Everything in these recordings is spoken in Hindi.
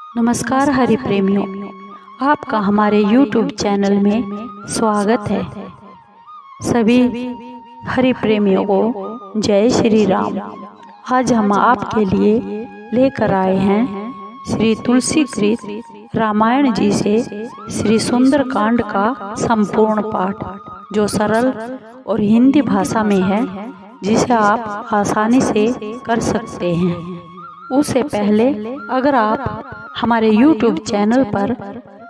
नमस्कार हरि प्रेमियों, आपका हमारे YouTube चैनल में स्वागत है। सभी हरि प्रेमियों को जय श्री राम। आज हम आपके लिए लेकर आए हैं श्री तुलसीकृत रामायण जी से श्री सुंदरकांड का संपूर्ण पाठ, जो सरल और हिंदी भाषा में है, जिसे आप आसानी से कर सकते हैं। उससे पहले अगर आप हमारे YouTube चैनल पर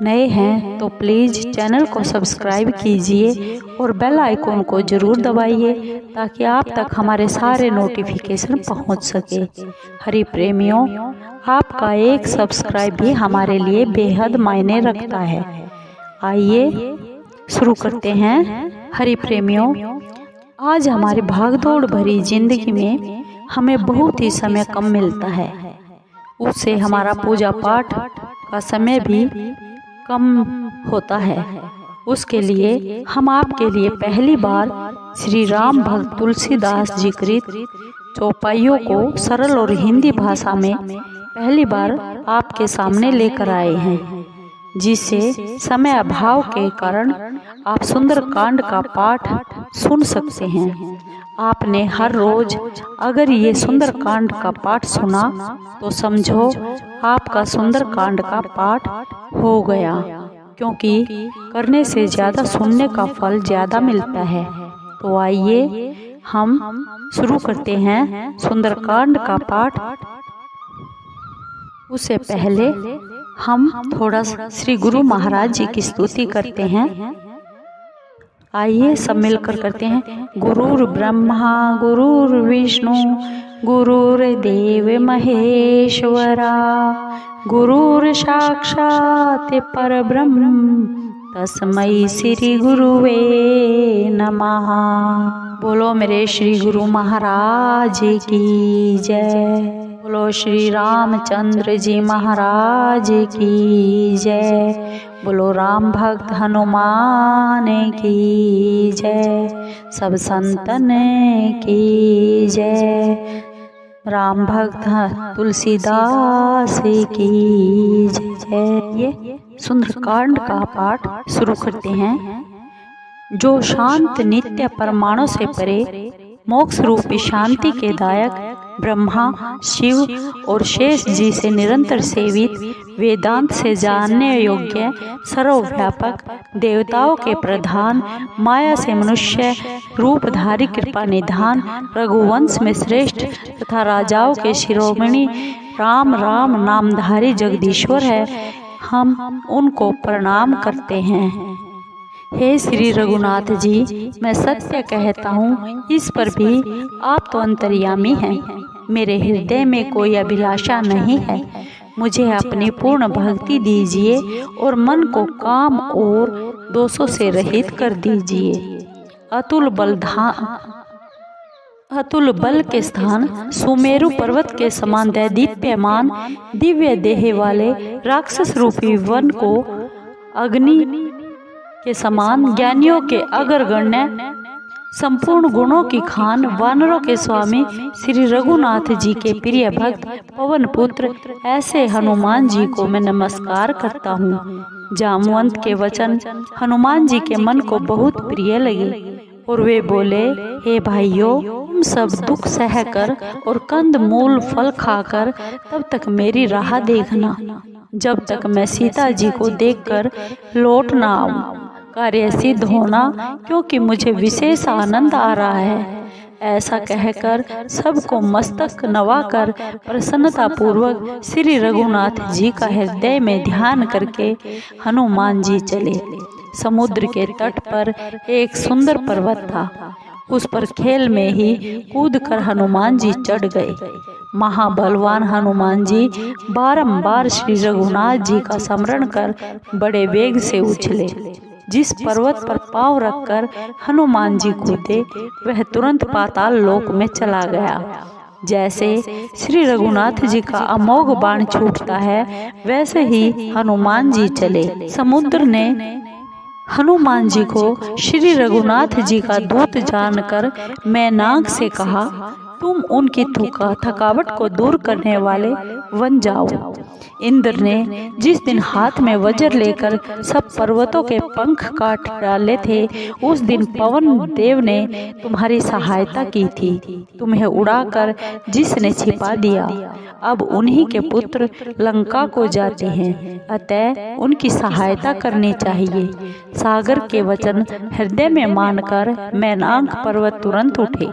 नए हैं तो प्लीज़ चैनल को सब्सक्राइब कीजिए और बेल आइकॉन को ज़रूर दबाइए ताकि आप तक हमारे सारे नोटिफिकेशन पहुंच सके। हरि प्रेमियों, आपका एक सब्सक्राइब भी हमारे लिए बेहद मायने रखता है। आइए शुरू करते हैं। हरि प्रेमियों, आज हमारी भागदौड़ भरी जिंदगी में हमें बहुत ही समय कम मिलता है। उससे हमारा पूजा पाठ का समय भी कम होता है। उसके लिए हम आपके लिए पहली बार श्री राम भक्त तुलसीदास जी कृत चौपाइयों को सरल और हिंदी भाषा में पहली बार आपके सामने लेकर आए हैं, जिससे समय अभाव के कारण आप सुंदरकांड का पाठ सुन सकते हैं। आपने हर रोज अगर ये सुंदरकांड का पाठ सुना तो समझो आपका सुंदरकांड का पाठ हो गया, क्योंकि करने से ज़्यादा सुनने का फल ज़्यादा मिलता है। तो आइए हम शुरू करते हैं सुंदरकांड का पाठ। उससे पहले हम थोड़ा श्री गुरु महाराज जी की स्तुति करते हैं। आइए सब मिलकर करते हैं। गुरुर् ब्रह्मा गुरुर्विष्णु गुरुर्देव महेश्वरा, गुरुर् साक्षात् परब्रह्म तस्मै श्री गुरुवे नमः। बोलो मेरे श्री गुरु महाराज की जय। बोलो श्री रामचंद्र जी महाराज की जय। बोलो राम भक्त हनुमान की जय। सब संतन की जय। राम भक्त तुलसीदास की जय। ये सुंदरकांड का पाठ शुरू करते हैं। जो शांत नित्य परमाणु से परे मोक्ष रूपी शांति के दायक ब्रह्मा, शिव और शेष जी से निरंतर सेवित, वेदांत से जानने योग्य, सर्वव्यापक, देवताओं के प्रधान, माया से मनुष्य रूपधारी कृपा निधान, रघुवंश में श्रेष्ठ तथा राजाओं के शिरोमणि राम राम नामधारी जगदीश्वर है। हम उनको प्रणाम करते हैं। हे श्री रघुनाथ जी, मैं सत्य कहता हूँ, इस पर भी आप तो अंतर्यामी हैं। मेरे हृदय में कोई अभिलाषा नहीं है। मुझे अपनी पूर्ण भक्ति दीजिए और मन को काम और दोषों से रहित कर दीजिए। अतुल बल के स्थान सुमेरु पर्वत के समान दैदीप्यमान दिव्य देह वाले राक्षस रूपी वन को अग्नि के समान ज्ञानियों के अग्रगण्य संपूर्ण गुणों की खान वानरों के स्वामी श्री रघुनाथ जी के प्रिय भक्त पवन पुत्र ऐसे हनुमान जी को मैं नमस्कार करता हूँ। जामवंत के वचन हनुमान जी के मन को बहुत प्रिय लगे और वे बोले, हे भाइयों, तुम सब दुख सहकर और कंद मूल फल खाकर तब तक मेरी राह देखना, जब तक मैं सीता जी को देखकर लौट ना आऊं। कार्य सिद्ध होना, क्योंकि मुझे विशेष आनंद आ रहा है। ऐसा कहकर सबको मस्तक नवाकर प्रसन्नता पूर्वक श्री रघुनाथ जी का हृदय में ध्यान करके हनुमान जी चले। समुद्र के तट पर एक सुंदर पर्वत था। उस पर खेल में ही कूदकर हनुमान जी चढ़ गए। महाबलवान हनुमान जी बारंबार श्री रघुनाथ जी का स्मरण कर बड़े वेग से उछले। जिस पर्वत पर पांव रखकर हनुमान जी कूदे, वह तुरंत पाताल लोक में चला गया। जैसे श्री रघुनाथ जी का अमोघ बाण छूटता है, वैसे ही हनुमान जी चले। समुद्र ने हनुमान जी को श्री रघुनाथ जी का दूत जानकर मैनाक से कहा, तुम उनकी थकावट को दूर करने वाले बन जाओ। इंद्र ने जिस दिन हाथ में वज्र लेकर सब पर्वतों के पंख काट डाले थे, उस दिन पवन देव ने तुम्हारी सहायता की थी। तुम्हें उड़ाकर जिसने छिपा दिया, अब उन्हीं के पुत्र लंका को जाते हैं, अतः उनकी सहायता करनी चाहिए। सागर के वचन हृदय में मानकर मैनाक पर्वत तुरंत उठे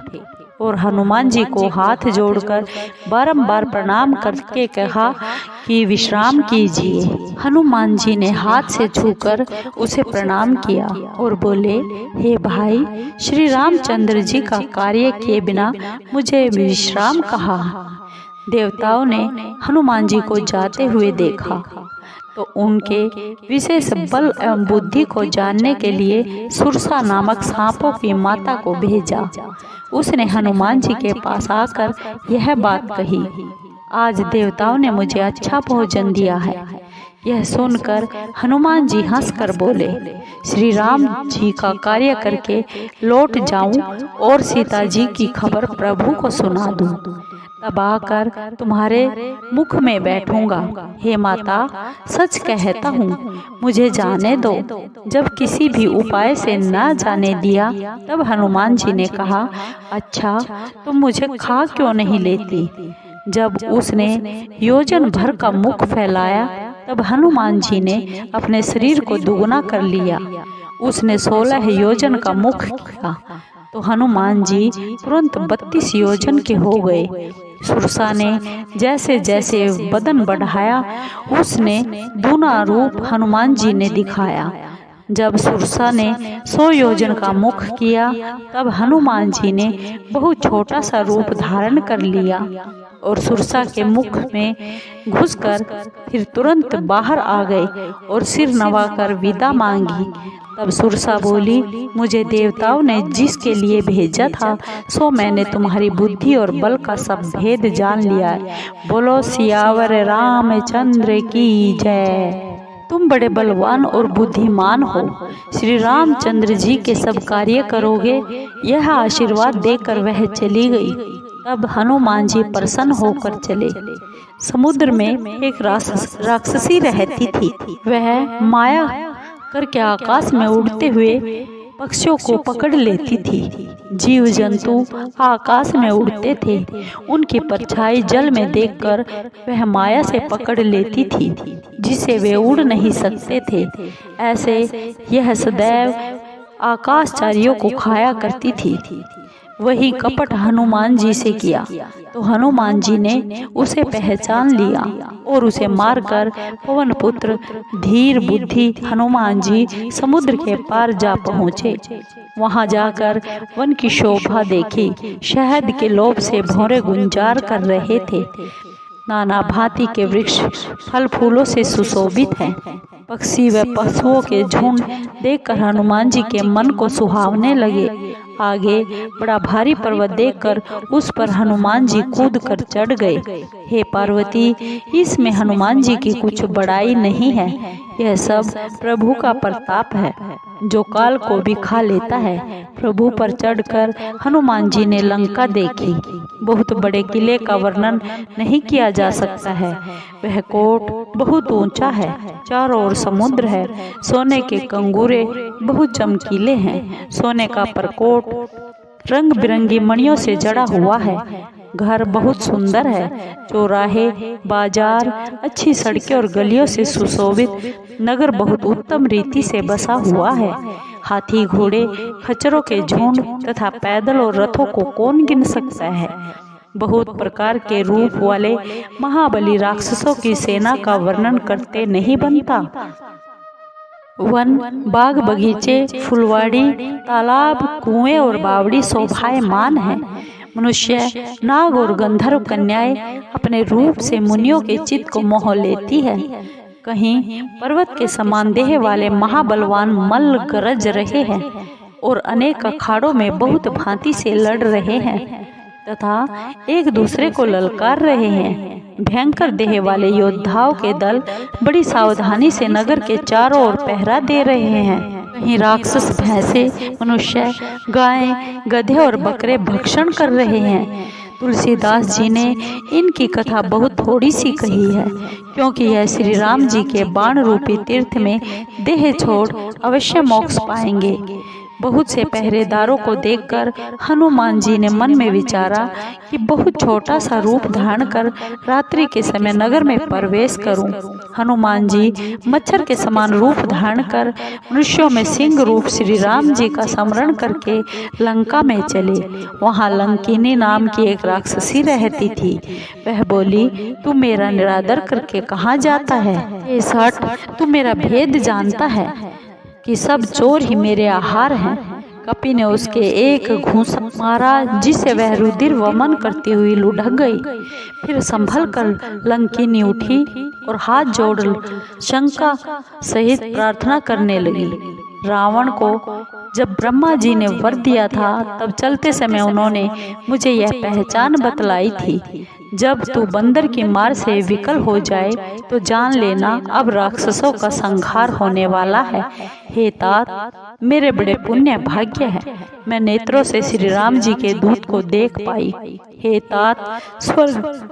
और हनुमान जी को हाथ जोड़कर बारंबार प्रणाम करके कहा कि विश्राम कीजिए। हनुमान जी ने हाथ से छूकर उसे प्रणाम किया और बोले, हे भाई, श्री रामचंद्र जी का कार्य किए बिना मुझे विश्राम कहा। देवताओं ने हनुमान जी को जाते हुए देखा तो उनके विशेष बल एवं बुद्धि को जानने के लिए सुरसा नामक सांपों की माता को भेजा। उसने हनुमान जी के पास आकर यह बात कही, आज देवताओं ने मुझे अच्छा भोजन दिया है। यह सुनकर हनुमान जी हंसकर बोले, श्री राम जी का कार्य करके लौट जाऊं और सीता जी की खबर प्रभु को सुना दूं, तब आकर तुम्हारे मुख में बैठूंगा। हे माता, सच कहता हूँ, मुझे जाने दो। जब किसी भी उपाय से न जाने दिया, तब हनुमान जी ने कहा, अच्छा, तुम मुझे खा क्यों नहीं लेती। जब उसने योजन भर का मुख फैलाया, तब हनुमान जी ने अपने शरीर को दुगना कर लिया। उसने 16 योजन का मुख किया तो हनुमान जी तुरंत 32 योजन के हो गए। सुरसा ने जैसे जैसे बदन बढ़ाया, उसने दूना रूप हनुमान जी ने दिखाया। जब सुरसा ने 100 योजन का मुख किया, तब हनुमान जी ने बहुत छोटा सा रूप धारण कर लिया और सुरसा के मुख में घुसकर फिर तुरंत बाहर आ गए और सिर नवाकर विदा मांगी। तब सुरसा बोली, मुझे देवताओं ने जिसके लिए भेजा था, सो मैंने तुम्हारी बुद्धि और बल का सब भेद जान लिया है। बोलो सियावर रामचंद्र की जय। तुम बड़े बलवान और बुद्धिमान हो, श्री रामचंद्र जी के सब कार्य करोगे, यह आशीर्वाद देकर वह चली गई। तब हनुमान जी प्रसन्न होकर चले। समुद्र में एक राक्षसी रहती थी। वह माया करके आकाश में उड़ते हुए पक्षियों को पकड़ लेती थी। जीव जंतु आकाश में उड़ते थे, उनकी परछाई जल में देखकर वह माया से पकड़ लेती थी, जिसे वे उड़ नहीं सकते थे। ऐसे यह सदैव आकाशचारियों को खाया करती थी। वही कपट हनुमान जी से किया तो हनुमान जी ने उसे पहचान लिया और उसे मारकर पवन पुत्र धीर बुद्धि हनुमान जी समुद्र के पार जा पहुँचे। वहां जाकर वन की शोभा देखी। शहद के लोभ से भौरे गुंजार कर रहे थे। नाना भांति के वृक्ष फल फूलों से सुशोभित हैं। पक्षी व पशुओं के झुंड देखकर हनुमान जी के मन को सुहावने लगे। आगे बड़ा भारी पर्वत देखकर उस पर हनुमान जी कूद कर चढ़ गए। हे पार्वती, इसमें हनुमान जी की कुछ बड़ाई नहीं है। यह सब प्रभु का प्रताप है, जो काल को भी खा लेता है। प्रभु पर चढ़कर हनुमान जी ने लंका देखी। बहुत बड़े किले का वर्णन नहीं किया जा सकता है। वह कोट बहुत ऊंचा है, चारों ओर समुद्र है। सोने के कंगूरे बहुत चमकीले हैं। सोने का परकोट रंग बिरंगी मणियों से जड़ा हुआ है। घर बहुत सुंदर है। चौराहे, बाजार, अच्छी सड़कें और गलियों से सुशोभित नगर बहुत उत्तम रीति से बसा हुआ है। हाथी, घोड़े, खच्चरों के झुंड तथा पैदल और रथों को कौन गिन सकता है। बहुत प्रकार के रूप वाले महाबली राक्षसों की सेना का वर्णन करते नहीं बनता। वन, बाग, बगीचे, फुलवाड़ी, तालाब, कुएं और बावड़ी शोभायमान है। मनुष्य, नाग और गंधर्व कन्याएं अपने रूप से मुनियों के चित्त को मोह लेती है। कहीं पर्वत के समान देह वाले महाबलवान मल्ल गरज रहे हैं और अनेक अखाड़ों में बहुत भांति से लड़ रहे हैं तथा एक दूसरे को ललकार रहे हैं। भयंकर देह वाले योद्धाओं के दल बड़ी सावधानी से नगर के चारों ओर पहरा दे रहे हैं। कहीं राक्षस भैंसे, मनुष्य, गायें, गधे और बकरे भक्षण कर रहे हैं तुलसीदास जी ने इनकी कथा बहुत थोड़ी सी कही है, क्योंकि यह श्री राम जी के बाण रूपी तीर्थ में देह छोड़ अवश्य मोक्ष पाएंगे। बहुत से पहरेदारों को देखकर हनुमान जी ने मन में विचारा कि बहुत छोटा सा रूप धारण कर रात्रि के समय नगर में प्रवेश करूं। हनुमान जी मच्छर के समान रूप धारण कर मनुष्यों में सिंह रूप श्री राम जी का स्मरण करके लंका में चले। वहां लंकिनी नाम की एक राक्षसी रहती थी। वह बोली, तू मेरा निरादर करके कहाँ जाता है? हे सठ, तू मेरा भेद जानता है कि सब चोर ही मेरे आहार हैं। कपि ने उसके एक घूंसा मारा, जिसे वह रुधिर वमन करती हुई लुढ़क गई। फिर संभल कर लंकिनी उठी और हाथ जोड़ शंका सहित प्रार्थना करने लगी। रावण को जब ब्रह्मा जी ने वर दिया था, तब चलते समय उन्होंने मुझे यह पहचान बतलाई थी, जब तू बंदर की मार से विकल हो जाए तो जान लेना अब राक्षसों का संहार होने वाला है। हे तात, मेरे बड़े पुण्य भाग्य है, मैं नेत्रों से श्री राम जी के दूत को देख पाई। हे तात, स्वर्ग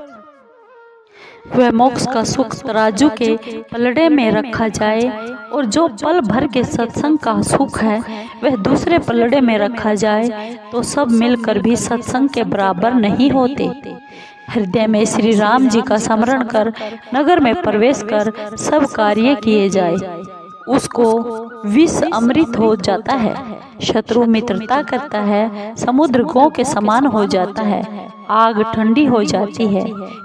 वह मोक्ष का सुख तराजू के पलड़े में रखा जाए, और जो पल भर के सत्संग का सुख है वह दूसरे पलड़े में रखा जाए, तो सब मिलकर भी सत्संग के बराबर नहीं होते। हृदय में श्री राम जी का स्मरण कर नगर में प्रवेश कर सब कार्य किए जाए, उसको विष अमृत हो जाता है। शत्रु मित्रता करता है, समुद्र गौ के समान हो जाता है, आग ठंडी हो जाती है।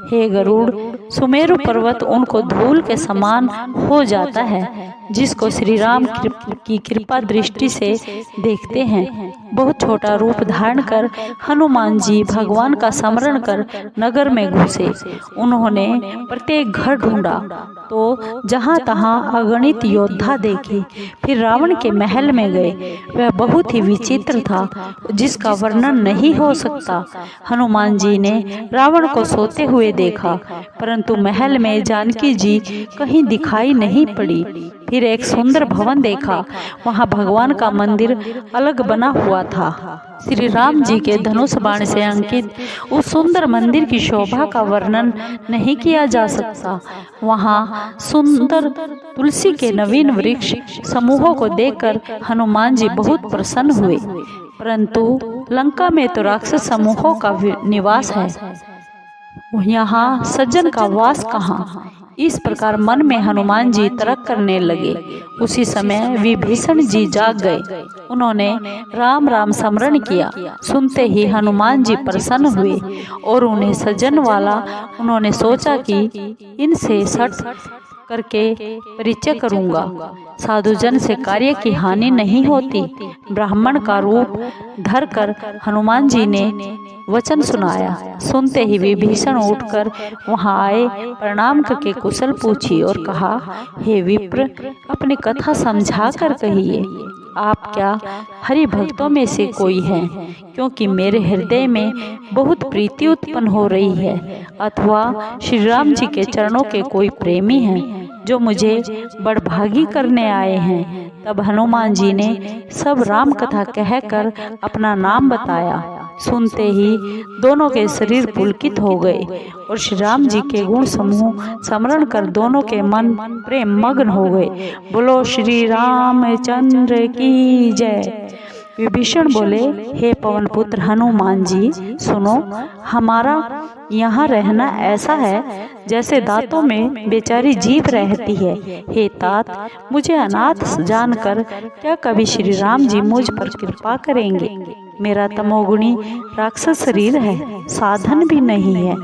हे गरुड़, सुमेरु पर्वत उनको धूल के समान हो जाता है, जिसको श्री राम की कृपा दृष्टि से देखते हैं। बहुत छोटा रूप धारण कर हनुमान जी भगवान का स्मरण कर नगर में घुसे। उन्होंने प्रत्येक घर ढूंढा तो जहां तहां अगणित योद्धा देखे। फिर रावण के महल में गए। वह बहुत ही विचित्र था, जिसका वर्णन नहीं हो सकता। हनुमान जी ने रावण को सोते हुए देखा, परंतु महल में जानकी जी कहीं दिखाई नहीं पड़ी। फिर एक सुंदर भवन देखा, वहां भगवान का मंदिर अलग बना हुआ था। श्री राम जी के धनुष बाण से अंकित उस सुंदर मंदिर की शोभा का वर्णन नहीं किया जा सकता। वहां सुंदर तुलसी के नवीन वृक्ष समूहों को देखकर हनुमान जी बहुत प्रसन्न हुए, परंतु लंका में तो राक्षस समूहों का निवास है, यहाँ सज्जन का वास कहाँ? इस प्रकार मन में हनुमान जी तर्क करने लगे। उसी समय विभीषण जी जाग गए। उन्होंने राम राम स्मरण किया। सुनते ही हनुमान जी प्रसन्न हुए और उन्हें सज्जन वाला उन्होंने सोचा कि इनसे सट करके परिचय करूंगा। साधुजन से कार्य की हानि नहीं होती। ब्राह्मण का रूप धरकर हनुमान जी ने वचन सुनाया। सुनते ही विभीषण उठकर वहां आए, प्रणाम करके कुशल पूछी और कहा, हे विप्र, अपनी कथा समझा कर कहिए। आप क्या हरि भक्तों में से कोई हैं? क्योंकि मेरे हृदय में बहुत प्रीति उत्पन्न हो रही है, अथवा श्री राम जी के चरणों के कोई प्रेमी हैं जो मुझे बड़भागी करने आए हैं। तब हनुमान जी ने सब राम कथा कहकर अपना नाम बताया। सुनते ही दोनों के शरीर पुलकित हो गए और श्री राम जी के गुण समूह स्मरण कर दोनों के मन प्रेम मग्न हो गए। बोलो श्री रामचंद्र की जय। विभीषण बोले, हे पवन पुत्र हनुमान जी, सुनो, हमारा यहाँ रहना ऐसा है जैसे दांतों में बेचारी जीभ रहती है। हे तात, मुझे अनाथ जानकर क्या कभी श्री राम जी मुझ पर कृपा करेंगे? मेरा तमोगुणी राक्षस शरीर है, साधन भी नहीं है,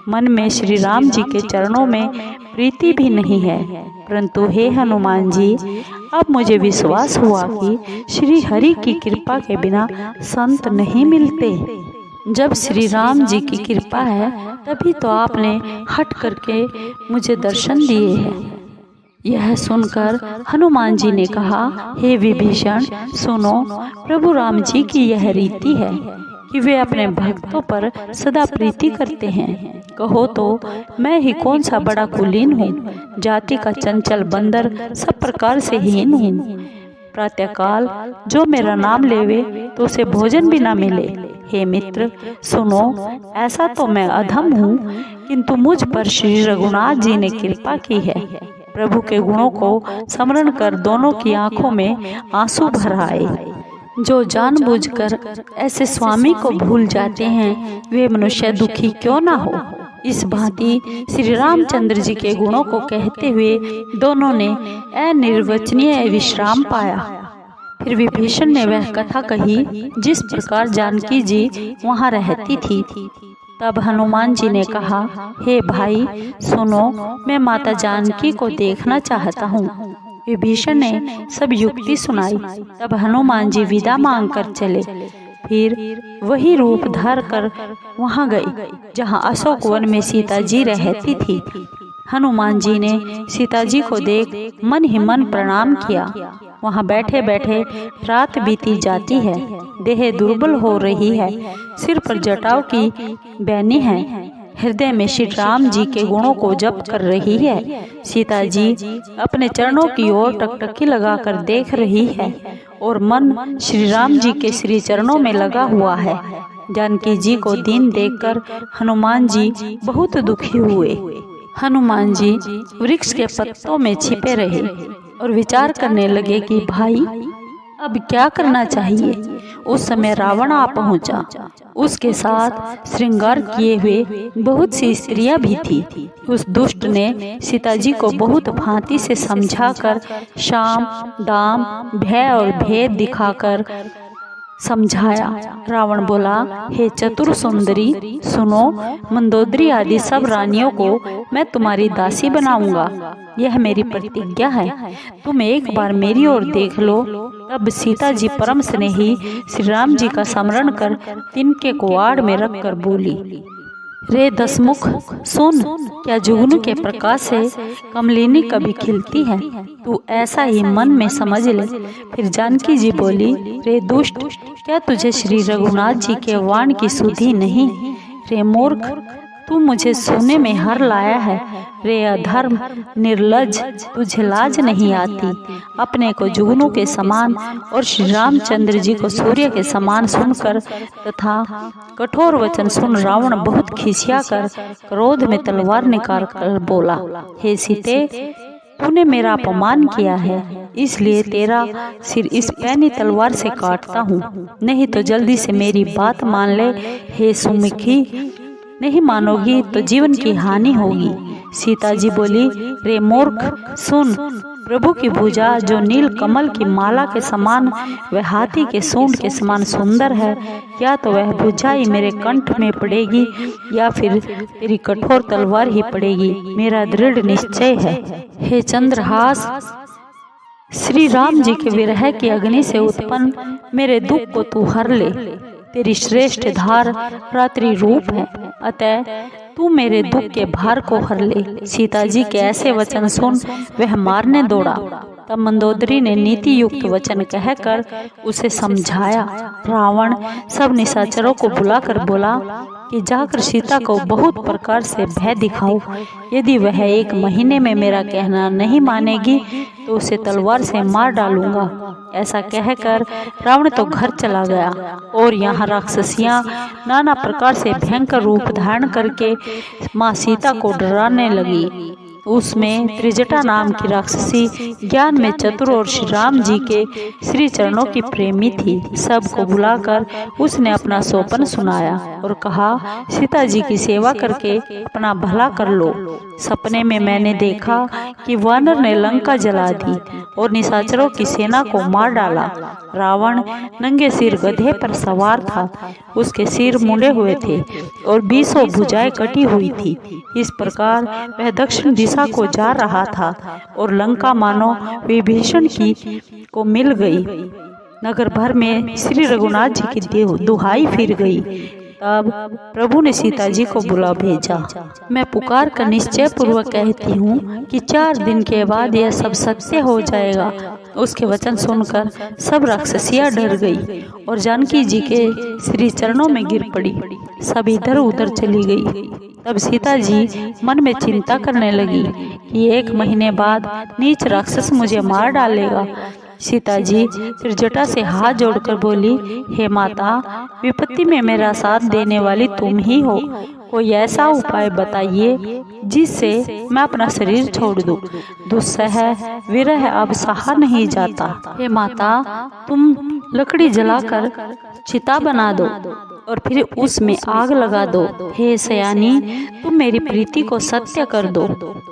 मन में श्री राम जी के चरणों में प्रीति भी नहीं है। परंतु हे हनुमान जी, अब मुझे विश्वास हुआ कि श्री हरि की कृपा के बिना संत नहीं मिलते। जब श्री राम जी की कृपा है तभी तो आपने हट करके मुझे दर्शन दिए हैं। यह सुनकर हनुमान जी ने कहा, हे विभीषण, सुनो, प्रभु राम जी की यह रीति है कि वे अपने भक्तों पर सदा प्रीति करते हैं। कहो तो मैं ही कौन सा बड़ा कुलीन हूँ, जाति का चंचल बंदर, सब प्रकार से हीन हूँ। प्रातःकाल जो मेरा नाम लेवे तो उसे भोजन भी न मिले, हे मित्र सुनो, ऐसा तो मैं अधम हूँ, किंतु मुझ पर श्री रघुनाथ जी ने कृपा की है। प्रभु के गुणों को स्मरण कर दोनों की आंखों में आंसू भर आए। जो जानबूझकर ऐसे स्वामी को भूल जाते हैं, वे मनुष्य दुखी क्यों ना हो। इस भांति श्री रामचंद्र जी के गुणों को कहते हुए दोनों ने अनिर्वचनीय विश्राम पाया। फिर विभीषण ने वह कथा कही जिस प्रकार जानकी जी वहाँ रहती थी। तब हनुमान जी ने कहा, हे भाई सुनो, मैं माता जानकी को देखना चाहता हूँ। विभीषण ने सब युक्ति सुनाई। तब हनुमान जी विदा मांग कर चले। फिर वही रूप धर कर वहां गए जहां अशोक वन में सीता जी रहती थी। हनुमान जी ने सीता जी को देख मन ही मन प्रणाम किया। वहां बैठे बैठे रात बीती जाती है, देह दुर्बल हो रही है, सिर पर जटाओं की बैनी है, हृदय में श्री राम जी के गुणों को जप कर रही है। सीता जी अपने चरणों की ओर टकटकी लगाकर देख रही है और मन श्री राम जी के श्री चरणों में लगा हुआ है। जानकी जी को दीन देखकर हनुमान जी बहुत दुखी हुए। हनुमान जी वृक्ष के पत्तों में छिपे रहे और विचार करने लगे कि भाई अब क्या करना चाहिए। उस समय रावण आ पहुंचा। उसके साथ श्रृंगार किए हुए बहुत सी स्त्रियां भी थी। उस दुष्ट ने सीता जी को बहुत भांति से समझाकर शाम दाम भय और भेद दिखाकर समझाया। रावण बोला, हे चतुर सुंदरी सुनो, मंदोदरी आदि सब रानियों को मैं तुम्हारी दासी बनाऊंगा। यह मेरी प्रतिज्ञा है। तुम एक बार मेरी ओर देख लो। तब सीता जी परम स्नेही श्री राम जी का स्मरण कर तिनके को आड़ में रखकर बोली, रे दसमुख सुन, क्या जुगनू के प्रकाश से कमलिनी कभी खिलती है? तू ऐसा ही मन में समझ ले। फिर जानकी जी बोली, रे दुष्ट, क्या तुझे श्री रघुनाथ जी के वाण की सुधि नहीं? रे मूर्ख, तू मुझे सोने में हर लाया है। रे अधर्म निर्लज, तुझे लाज नहीं आती? अपने को जुगनू के समान और श्री रामचंद्र जी को सूर्य के समान सुनकर तथा कठोर वचन सुन रावण बहुत खिसिया कर क्रोध में तलवार निकाल कर बोला, हे सीते, तूने मेरा अपमान किया है, इसलिए तेरा सिर इस पैनी तलवार से काटता हूँ, नहीं तो जल्दी से मेरी बात मान ले। हे सुमुखी, नहीं मानोगी तो जीवन की हानि होगी। सीता जी बोली, रे मूर्ख सुन, प्रभु की भुजा जो नील कमल की माला के समान व हाथी के सूंड के समान सुंदर है, क्या तो वह भुजा ही मेरे कंठ में पड़ेगी या फिर तेरी कठोर तलवार ही पड़ेगी, मेरा दृढ़ निश्चय है। हे चंद्रहास, श्री राम जी के विरह की अग्नि से उत्पन्न मेरे दुख को तू हर ले। तेरी श्रेष्ठ धार रात्रि रूप है, अतः तू मेरे दुख के भार को हर ले। सीता जी के ऐसे वचन सुन वह मारने दौड़ा। तब मंदोदरी ने नीति युक्त वचन कहकर उसे समझाया। रावण सब निशाचरों को बुलाकर बोला कि जाकर सीता को बहुत प्रकार से भय दिखाओ। यदि वह 1 महीने में मेरा कहना नहीं मानेगी तो उसे तलवार से मार डालूंगा। ऐसा कहकर रावण तो घर चला गया और यहाँ राक्षसियां नाना प्रकार से भयंकर रूप धारण करके माँ सीता को डराने लगी। उसमें त्रिजटा नाम की राक्षसी ज्ञान में चतुर और श्री राम जी के श्री चरणों की प्रेमी थी। सबको बुलाकर उसने अपना सोपन सुनाया और कहा, सीता जी की सेवा करके अपना भला कर लो। सपने में मैंने देखा कि वानर ने लंका जला दी और निशाचरों की सेना को मार डाला। रावण नंगे सिर गधे पर सवार था, उसके सिर मुंडे हुए थे और 20 भुजाएं कटी हुई थी। इस प्रकार वह दक्षिण दिशा को जा रहा था और लंका मानो विभीषण की को मिल गई। नगर भर में श्री रघुनाथ जी की दुहाई फिर गई। तब प्रभु ने सीता जी को बुला भेजा। मैं पुकार कर निश्चय पूर्वक कहती हूँ कि 4 दिन के बाद यह सब सत्य हो जाएगा। उसके वचन सुनकर सब राक्षसियां डर गई और जानकी जी के श्री चरणों में गिर पड़ी। सब इधर उधर चली गई। तब सीता जी मन में चिंता करने लगी कि 1 महीने बाद नीच राक्षस मुझे मार डालेगा। सीता जी फिर जटा से हाथ जोड़कर बोली, हे माता, विपत्ति में मेरा साथ देने वाली तुम ही हो। कोई ऐसा उपाय बताइए जिससे मैं अपना शरीर छोड़ दूं। दुस्सह विरह अब सहा नहीं जाता। हे माता, तुम लकड़ी जलाकर चिता बना दो और फिर उसमें आग लगा दो। हे सयानी, तुम मेरी प्रीति को सत्य कर दो।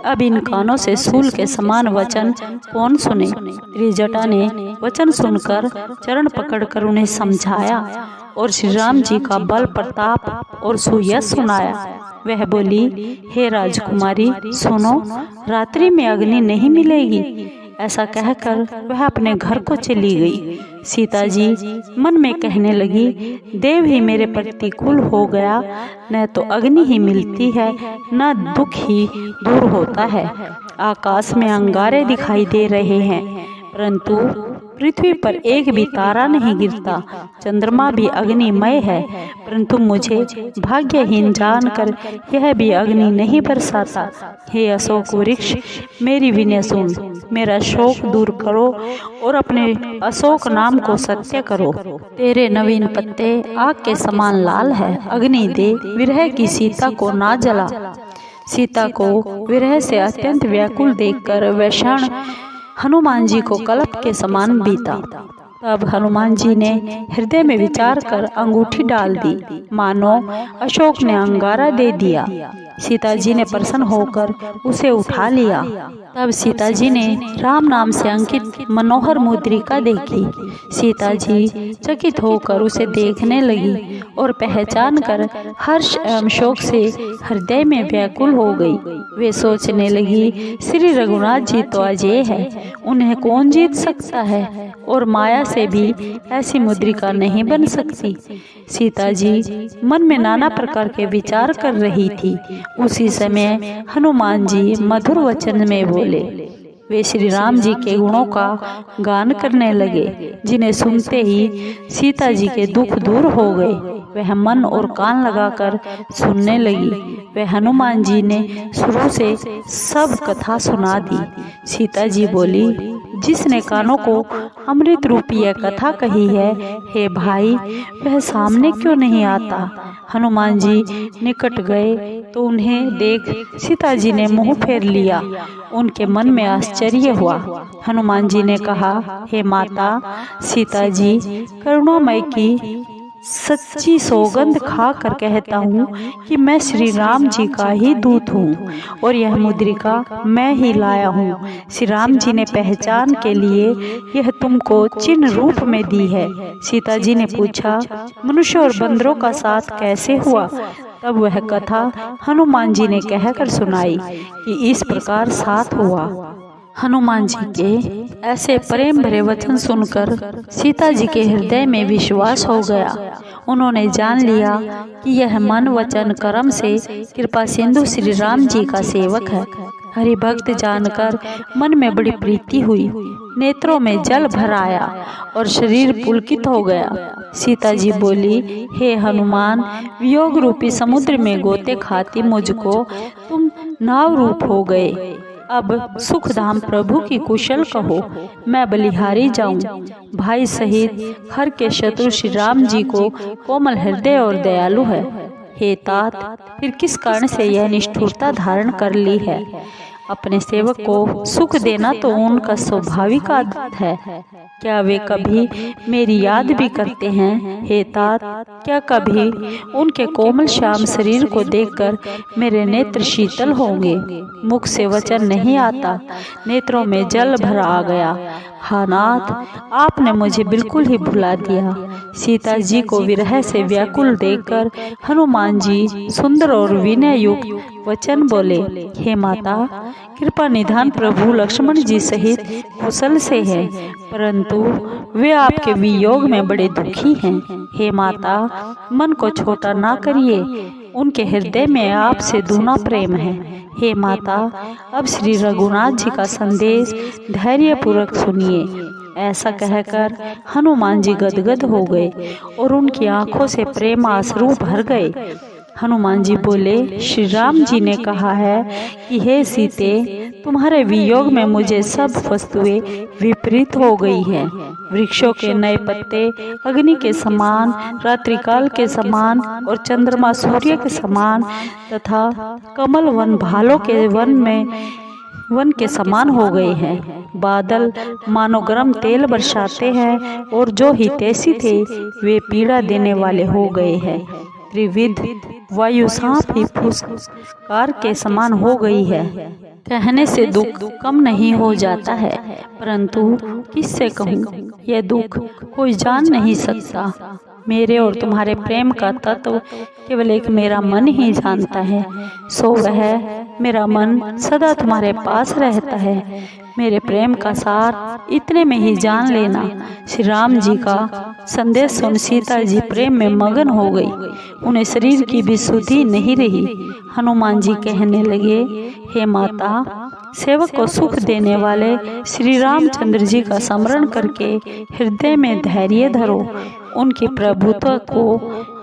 अब इन कानों से सूल के समान वचन कौन सुने। त्रिजटा ने वचन सुनकर चरण पकड़कर उन्हें समझाया और श्री राम जी का बल प्रताप और सुयश सुनाया। वह बोली, हे राजकुमारी, सुनो, रात्रि में अग्नि नहीं मिलेगी। ऐसा कहकर वह अपने घर को चली गई। सीता जी मन में कहने लगी, देव ही मेरे प्रतिकूल हो गया, न तो अग्नि ही मिलती है, न दुख ही दूर होता है। आकाश में अंगारे दिखाई दे रहे हैं, परंतु पृथ्वी पर एक भी तारा नहीं गिरता। चंद्रमा भी अग्निमय है, परंतु मुझे भाग्यहीन जानकर यह भी अग्नि नहीं बरसाता। हे अशोक वृक्ष, मेरी विनय सुन, मेरा शोक दूर करो और अपने अशोक नाम को सत्य करो। तेरे नवीन पत्ते आग के समान लाल है। अग्नि दे, विरह की सीता को ना जला। सीता को विरह से अत्यंत व्याकुल देखकर वह क्षण हनुमान जी को कल्प के समान बीता। तब हनुमान जी ने हृदय में विचार कर अंगूठी डाल दी, मानो अशोक ने अंगारा दे दिया। सीता जी ने प्रसन्न होकर उसे उठा लिया। तब सीता जी ने राम नाम से अंकित मनोहर मुद्रिका देखी। सीता जी चकित होकर उसे देखने लगी और पहचान कर हर्ष एवं शोक से हृदय में व्याकुल हो गई। वे सोचने लगी, श्री रघुनाथ जी तो अजय है, उन्हें कौन जीत सकता है और माया से भी ऐसी मुद्रिका नहीं बन सकती। सीता जी मन में नाना प्रकार के विचार कर रही थी। उसी समय हनुमान जी मधुर वचन में बोले। वे श्री राम जी के गुणों का गान करने लगे, जिन्हें सुनते ही सीता जी के दुख दूर हो गए। वह मन और कान लगाकर सुनने लगी। वह हनुमान जी ने शुरू से सब कथा सुना दी। सीता जी बोली, जिसने कानों को अमृत रूपी यह कथा कही है, हे भाई, वह सामने क्यों नहीं आता। हनुमान जी निकट गए तो उन्हें देख सीता जी ने मुंह फेर लिया। उनके मन में आश्चर्य हुआ। हनुमान जी ने कहा, हे माता सीता जी, करुणामय की सच्ची सौगंध खा कर कहता हूँ कि मैं श्री राम जी का ही दूत हूँ और यह मुद्रिका मैं ही लाया हूँ। श्री राम जी ने पहचान के लिए यह तुमको चिन्ह रूप में दी है। सीता जी ने पूछा, मनुष्य और बंदरों का साथ कैसे हुआ। तब वह कथा हनुमान जी ने कहकर सुनाई कि इस प्रकार साथ हुआ। हनुमान जी के ऐसे प्रेम भरे वचन सुनकर सीता जी के हृदय में विश्वास हो गया। उन्होंने जान लिया कि यह मन वचन कर्म से कृपा सिंधु श्री राम जी का सेवक है। हरि भक्त जानकर मन में बड़ी प्रीति हुई, नेत्रों में जल भर आया और शरीर पुलकित हो गया। सीता जी बोली, हे हनुमान, वियोग रूपी समुद्र में गोते खाती मुझको तुम नाव रूप हो गए। अब सुखधाम प्रभु की कुशल कहो, मैं बलिहारी जाऊं। भाई सहित हर के शत्रु श्री राम जी को कोमल हृदय और दयालु है। हे तात, फिर किस कारण से यह निष्ठुरता धारण कर ली है। अपने सेवक को सुख देना तो उनका स्वाभाविक आदत है। क्या वे कभी मेरी याद भी करते हैं। हे तात, क्या कभी उनके कोमल श्याम शरीर को देखकर मेरे नेत्र शीतल होंगे। मुख से वचन नहीं आता, नेत्रों में जल भर आ गया। हा नाथ, आपने मुझे बिल्कुल ही भुला दिया। सीता जी को विरह से व्याकुल देखकर हनुमान जी सुंदर और विनय युक्त वचन बोले, हे माता, कृपा निधान प्रभु लक्ष्मण जी सहित कुशल से है, परंतु वे आपके वियोग में बड़े दुखी हैं। हे माता, मन को छोटा ना करिए, उनके हृदय में आपसे दूना प्रेम है। हे माता, अब श्री रघुनाथ जी का संदेश धैर्य पूर्वक सुनिए। ऐसा कहकर हनुमान जी गदगद हो गए और उनकी आंखों से प्रेम आंसू भर गए। हनुमान जी बोले, श्री राम जी ने कहा है कि हे सीते, तुम्हारे वियोग में मुझे सब वस्तुएं विपरीत हो गई हैं। वृक्षों के नए पत्ते अग्नि के समान, रात्रिकाल के समान और चंद्रमा सूर्य के समान तथा कमल वन भालों के वन के समान हो गए हैं। बादल मानो गर्म तेल बरसाते हैं और जो हितैषी थे वे पीड़ा देने वाले हो गए हैं। त्रिविध वायु सांप ही फुसकार के समान हो गई है। कहने से दुख कम नहीं हो जाता है, परंतु किससे कहूँ यह दुख कोई जान नहीं सकता। मेरे और तुम्हारे प्रेम का तत्व केवल एक मेरा मन ही जानता है, सो वह मेरा मन सदा तुम्हारे पास रहता है। मेरे प्रेम का सार इतने में ही जान लेना। श्री राम जी का संदेश सुन सीता जी प्रेम में मगन हो गई। उन्हें शरीर की भी सुधि नहीं रही। हनुमान जी कहने लगे, हे माता, सेवक को सुख देने वाले श्री रामचंद्र जी का स्मरण करके हृदय में धैर्य धरो। उनकी प्रभुता को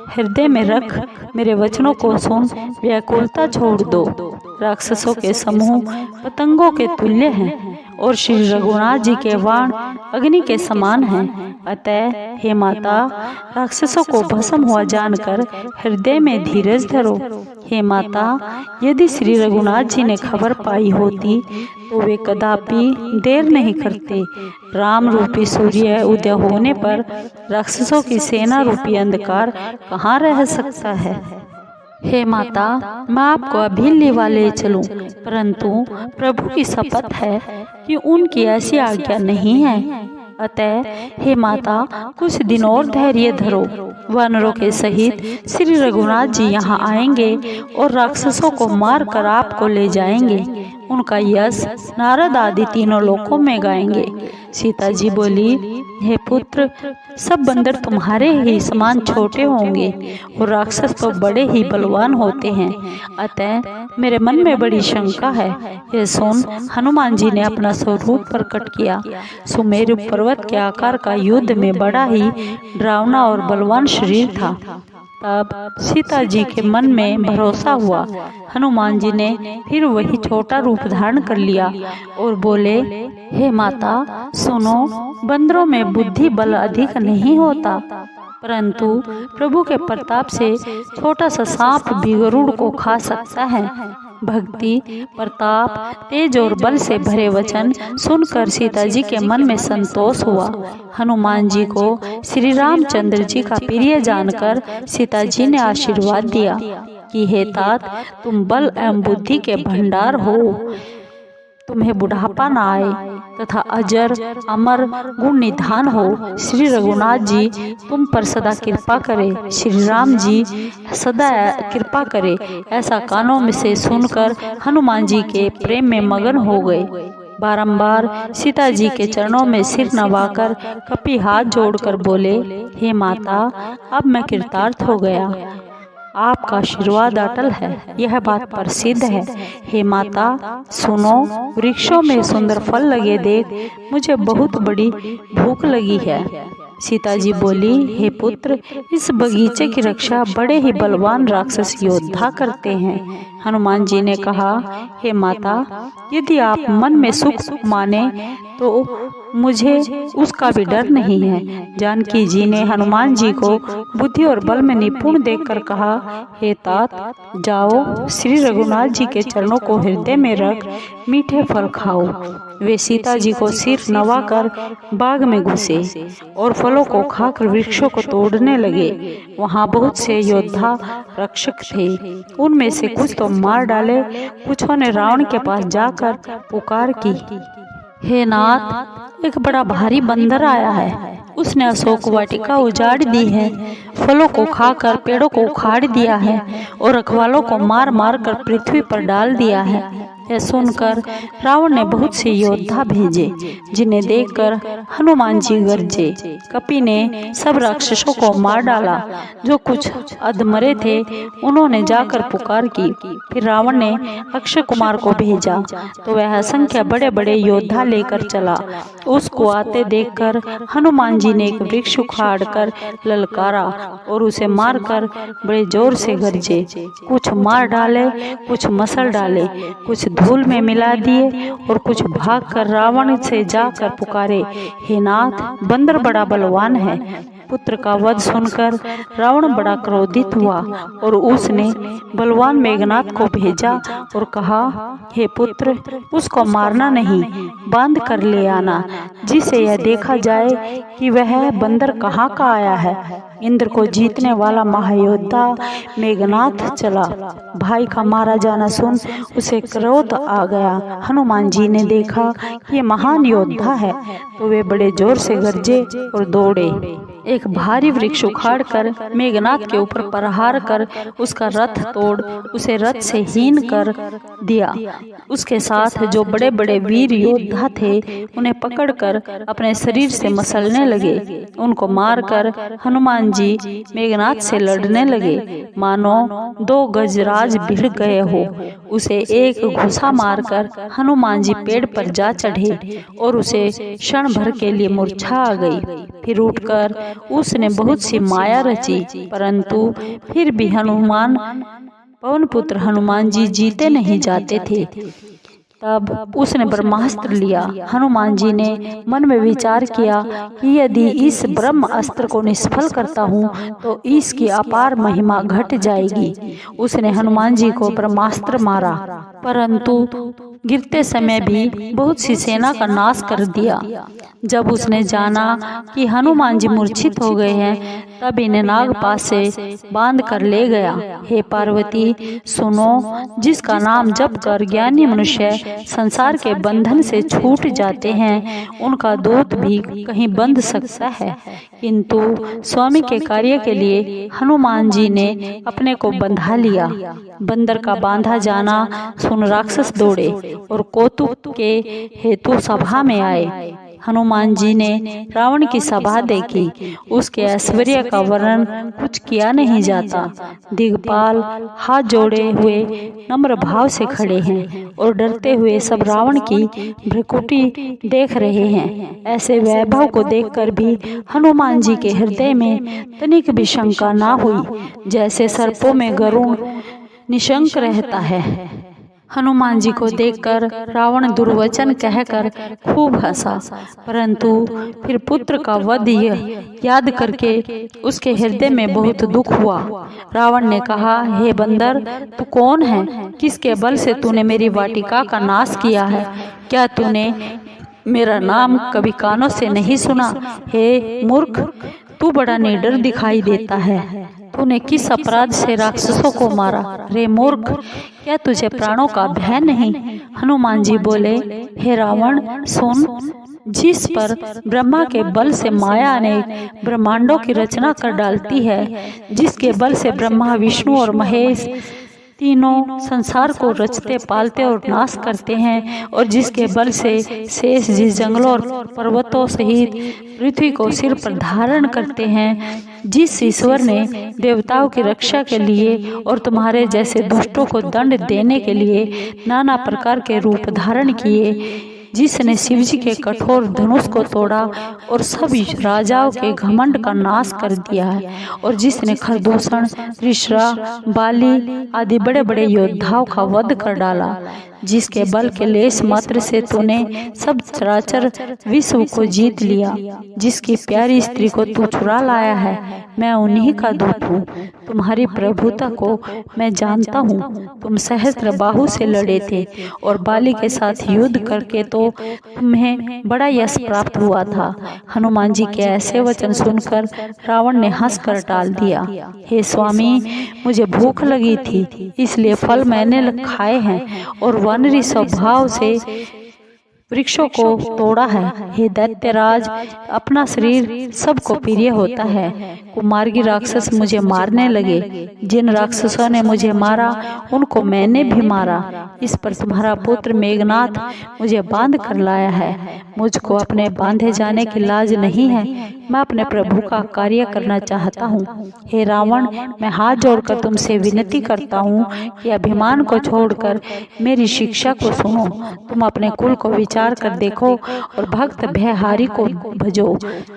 हृदय में रख मेरे वचनों को सुन व्याकुलता छोड़ दो। राक्षसों के समूह पतंगों के तुल्य हैं और श्री रघुनाथ जी के बाण अग्नि के समान हैं। अतः हे माता, राक्षसों को भस्म हुआ जानकर हृदय में धीरज धरो। हे माता, यदि श्री रघुनाथ जी ने खबर पाई होती तो वे कदापि देर नहीं करते। राम रूपी सूर्य उदय होने पर राक्षसों की सेना रूपी अंधकार कहाँ रह सकता है। हे माता, मैं आपको अभी लेवा ले चलूं, परंतु प्रभु की शपथ है कि उनकी ऐसी आज्ञा नहीं है। अतः हे माता, कुछ दिन और धैर्य धरो। वानरों के सहित श्री रघुनाथ जी यहाँ आएंगे और राक्षसों को मारकर आपको ले जाएंगे। उनका यश नारद आदि तीनों लोकों में गाएंगे। सीता जी बोली, हे पुत्र, सब बंदर तुम्हारे ही समान छोटे होंगे और राक्षस तो बड़े ही बलवान होते हैं। अतः मेरे मन में बड़ी शंका है। यह सुन हनुमान जी ने अपना स्वरूप प्रकट किया। सुमेरु पर्वत के आकार का युद्ध में बड़ा ही डरावना और बलवान शरीर था। तब सीता जी के मन में भरोसा हुआ। हनुमान जी ने फिर वही छोटा रूप धारण कर लिया और बोले, हे माता, सुनो, बंदरों में बुद्धि बल अधिक नहीं होता, परंतु प्रभु के प्रताप से छोटा सा सांप भी गरुड़ को खा सकता है। भक्ति, प्रताप, तेज और बल से भरे वचन सुनकर सीता जी के मन में संतोष हुआ। हनुमान जी को श्री रामचंद्र जी का प्रिय जानकर सीता जी ने आशीर्वाद दिया कि हे तात, तुम बल एवं बुद्धि के भंडार हो। तुम्हें बुढ़ापा न आए तथा अजर अमर गुण निधान हो। श्री रघुनाथ जी तुम पर सदा कृपा करे। श्री राम जी सदा कृपा करे। ऐसा कानों में से सुनकर हनुमान जी के प्रेम में मगन हो गए। बारंबार सीता जी के चरणों में सिर नवाकर कपि हाथ जोड़कर बोले, हे माता, अब मैं कृतार्थ हो गया। आपका आशीर्वाद अटल है, यह बात प्रसिद्ध है। हे माता, सुनो, वृक्षों में सुंदर फल लगे देख मुझे बहुत बड़ी भूख लगी है। सीता जी बोली, हे पुत्र, इस बगीचे की रक्षा बड़े ही बलवान राक्षस योद्धा करते हैं। हनुमान जी ने कहा, हे माता, यदि आप मन में सुख माने तो मुझे उसका भी डर नहीं है। जानकी जी ने हनुमान जी को बुद्धि और बल में निपुण देखकर कहा, हे तात, जाओ, श्री रघुनाथ जी के चरणों को हृदय में रख मीठे फल खाओ। वे सीता जी को सिर नवाकर बाग में घुसे और फलों को खाकर वृक्षों को तोड़ने लगे। वहाँ बहुत से योद्धा रक्षक थे। उनमें से कुछ तो मार डाले, कुछों ने रावण के पास जाकर पुकार की, हे नाथ, एक बड़ा भारी बंदर आया है। उसने अशोक वाटिका उजाड़ दी है, फलों को खाकर पेड़ों को उखाड़ दिया है और रखवालों को मार मार कर पृथ्वी पर डाल दिया है। यह सुनकर रावण ने बहुत से योद्धा भेजे, जिन्हें देखकर हनुमान जी गरजे। कपि ने सब राक्षसों को मार डाला। जो कुछ अधमरे थे उन्होंने जाकर पुकार की। फिर रावण ने अक्षय कुमार को भेजा तो वह असंख्य बड़े बड़े योद्धा लेकर चला। उसको आते देखकर हनुमान जी ने एक वृक्ष उखाड़कर ललकारा और उसे मारकर बड़े जोर से गरजे। कुछ मार डाले, कुछ मसल डाले, कुछ धूल में मिला दिए और कुछ भागकर रावण से जाकर पुकारे, हे नाथ, बंदर बड़ा बलवान है। पुत्र का वध सुनकर रावण बड़ा क्रोधित हुआ और उसने बलवान मेघनाथ को भेजा और कहा, हे पुत्र, उसको मारना नहीं, बांध कर ले आना, जिससे यह देखा जाए कि वह बंदर कहाँ का आया है। इंद्र को जीतने वाला महायोद्धा मेघनाथ चला। भाई का मारा जाना सुन उसे क्रोध आ गया। हनुमान जी ने देखा कि ये महान योद्धा है तो वे बड़े जोर से गरजे और दौड़े। एक भारी वृक्ष उखाड़कर मेघनाथ के ऊपर प्रहार कर उसका रथ तोड़ उसे रथ से हीन कर दिया। उसके साथ जो बड़े बड़े वीर योद्धा थे उन्हें पकड़कर अपने शरीर से मसलने लगे। उनको मारकर हनुमान जी मेघनाथ से लड़ने लगे, मानो 2 गजराज भिड़ गए हो। उसे एक घुसा मारकर हनुमान जी पेड़ पर जा चढ़े और उसे क्षण भर के लिए मूर्छा आ गई। फिर उठकर उसने बहुत सी माया रची, परंतु फिर भी पवन पुत्र हनुमान जी जीते नहीं जाते थे। तब उसने ब्रह्मास्त्र लिया। हनुमान जी ने मन में विचार किया कि यदि इस ब्रह्म अस्त्र को निष्फल करता हूँ तो इसकी अपार महिमा घट जाएगी। उसने हनुमान जी को ब्रह्मास्त्र मारा, परंतु गिरते समय भी बहुत सी सेना का नाश कर दिया। जब उसने जाना कि हनुमान जी मूर्छित हो गए हैं, तब इन्हें नागपाश से बांध कर ले गया। हे पार्वती, सुनो, जिसका नाम जप कर ज्ञानी मनुष्य संसार के बंधन से छूट जाते हैं, उनका दूत भी कहीं बंध सकता है, किंतु स्वामी के कार्य के लिए हनुमान जी ने अपने को बंधा लिया। बंदर का बांधा जाना सुन राक्षस दौड़े और कौतुक के हेतु सभा में आए। हनुमान जी ने रावण की सभा देखी। उसके ऐश्वर्य का वर्णन कुछ किया नहीं जाता। दिग्पाल हाथ जोड़े हुए नम्र भाव से खड़े हैं और डरते हुए सब रावण की भ्रकुटी देख रहे हैं। ऐसे वैभव को देखकर भी हनुमान जी के हृदय में तनिक भी शंका ना हुई, जैसे सर्पों में गरुड़ निशंक रहता है। हनुमान जी को देखकर रावण दुर्वचन कहकर खूब हंसा, परंतु फिर पुत्र का वध याद करके उसके हृदय में बहुत दुख हुआ। रावण ने कहा, हे बंदर, तू कौन है? किसके बल से तूने मेरी वाटिका का नाश किया है? क्या तूने मेरा नाम कभी कानों से नहीं सुना? हे मूर्ख, तू बड़ा निडर दिखाई देता है। तूने किस अपराध से राक्षसों को मारा? रे मूर्ख, क्या तुझे प्राणों का भय नहीं? हनुमान जी बोले, हे रावण, सुन, जिस पर ब्रह्मा के बल से माया अनेक ब्रह्मांडों की रचना कर डालती है, जिसके बल से ब्रह्मा, विष्णु और महेश तीनों संसार को रचते, पालते और नाश करते हैं, और जिसके बल से शेष जी जंगलों और पर्वतों सहित पृथ्वी को सिर पर धारण करते हैं, जिस ईश्वर ने देवताओं की रक्षा के लिए और तुम्हारे जैसे दुष्टों को दंड देने के लिए नाना प्रकार के रूप धारण किए, जिसने शिवजी के कठोर धनुष को तोड़ा और सब राजाओं के घमंड का नाश कर दिया है, और जिसने खरदूषण, त्रिशरा, बाली आदि बड़े बड़े योद्धाओं का वध कर डाला, जिसके बल के लेस मात्र से तूने सब चराचर विश्व को जीत लिया, जिसकी प्यारी स्त्री को तू चुरा लाया है, मैं उन्हीं का दूत हूँ। तुम्हारी प्रभुता को मैं जानता हूँ। तुम सहस्त्र बाहु से लड़े थे और बाली के साथ युद्ध करके तो तुम्हें बड़ा यश प्राप्त हुआ था। हनुमान जी के ऐसे वचन सुनकर रावण ने हंसकर टाल दिया। हे स्वामी, मुझे भूख लगी थी, इसलिए फल मैंने खाए हैं और वानरी स्वभाव से वृक्षों को तोड़ा है। हे दैत्यराज, अपना शरीर सबको प्रिय होता है। कुमार्गी राक्षस मुझे मारने लगे। जिन राक्षसों ने मुझे मारा उनको मैंने भी मारा। इस पर तुम्हारा पुत्र मेघनाथ मुझे बांध कर लाया है। मुझको अपने बांधे जाने की लाज नहीं है। मैं अपने प्रभु का कार्य करना चाहता हूँ। हे रावण, मैं हाथ जोड़कर तुमसे विनती करता हूँ कि अभिमान को छोड़कर मेरी शिक्षा को सुनो। तुम अपने कुल को विचार कर देखो और भक्त भयहारी को भजो,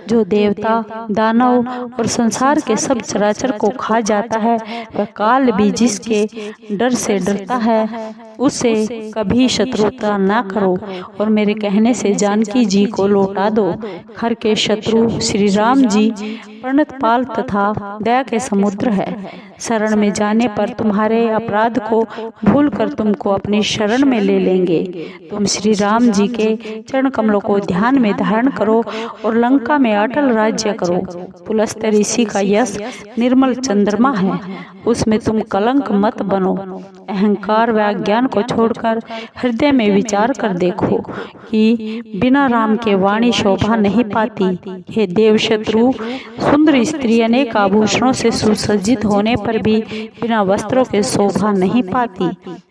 जो देवता, दानव और संसार के सब चराचर को खा जाता है। वह काल भी जिसके डर से डरता है, उससे कभी शत्रुता न करो और मेरे कहने से जानकी जी को लौटा दो। खर के शत्रु श्री राम जी प्रणतपाल तथा दया के समुद्र है। शरण में जाने पर तुम्हारे अपराध को भूलकर तुमको अपनी शरण में ले लेंगे। तुम श्री राम जी के चरण कमलों को ध्यान में धारण करो और लंका में अटल राज्य करो। पुलस्त ऋषि का यश निर्मल चंद्रमा है, उसमें तुम कलंक मत बनो। अहंकार व अज्ञान को छोड़कर हृदय में विचार कर देखो कि बिना राम के वाणी शोभा नहीं पाती। हे देव शत्रु, सुंदर स्त्री अनेक आभूषणों से सुसज्जित होने पर भी बिना वस्त्रों के शोभा नहीं पाती।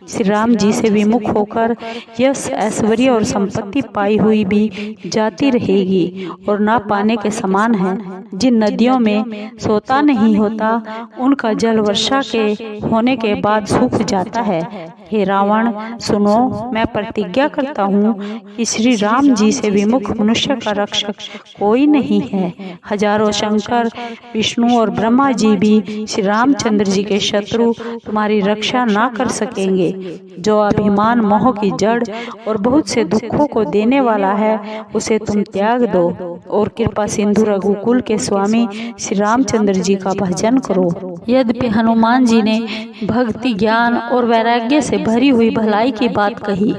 श्री राम जी से विमुख होकर यश, ऐश्वर्य और संपत्ति पाई हुई भी जाती रहेगी और ना पाने के समान है। जिन नदियों में सोता नहीं होता उनका जल वर्षा के होने के बाद सूख जाता है। हे रावण, सुनो, मैं प्रतिज्ञा करता हूँ कि श्री राम जी से विमुख मनुष्य का रक्षक कोई नहीं है। हजारों शंकर, विष्णु और ब्रह्मा जी भी श्री रामचंद्र जी के शत्रु तुम्हारी रक्षा ना कर सकेंगे। जो अभिमान मोह की जड़ और बहुत से दुखों को देने वाला है, उसे तुम त्याग दो और कृपा सिंधु रघुकुल के स्वामी श्री रामचंद्र जी का भजन करो। यद्यपि हनुमान जी ने भक्ति, ज्ञान और वैराग्य से भरी हुई भलाई की बात कही,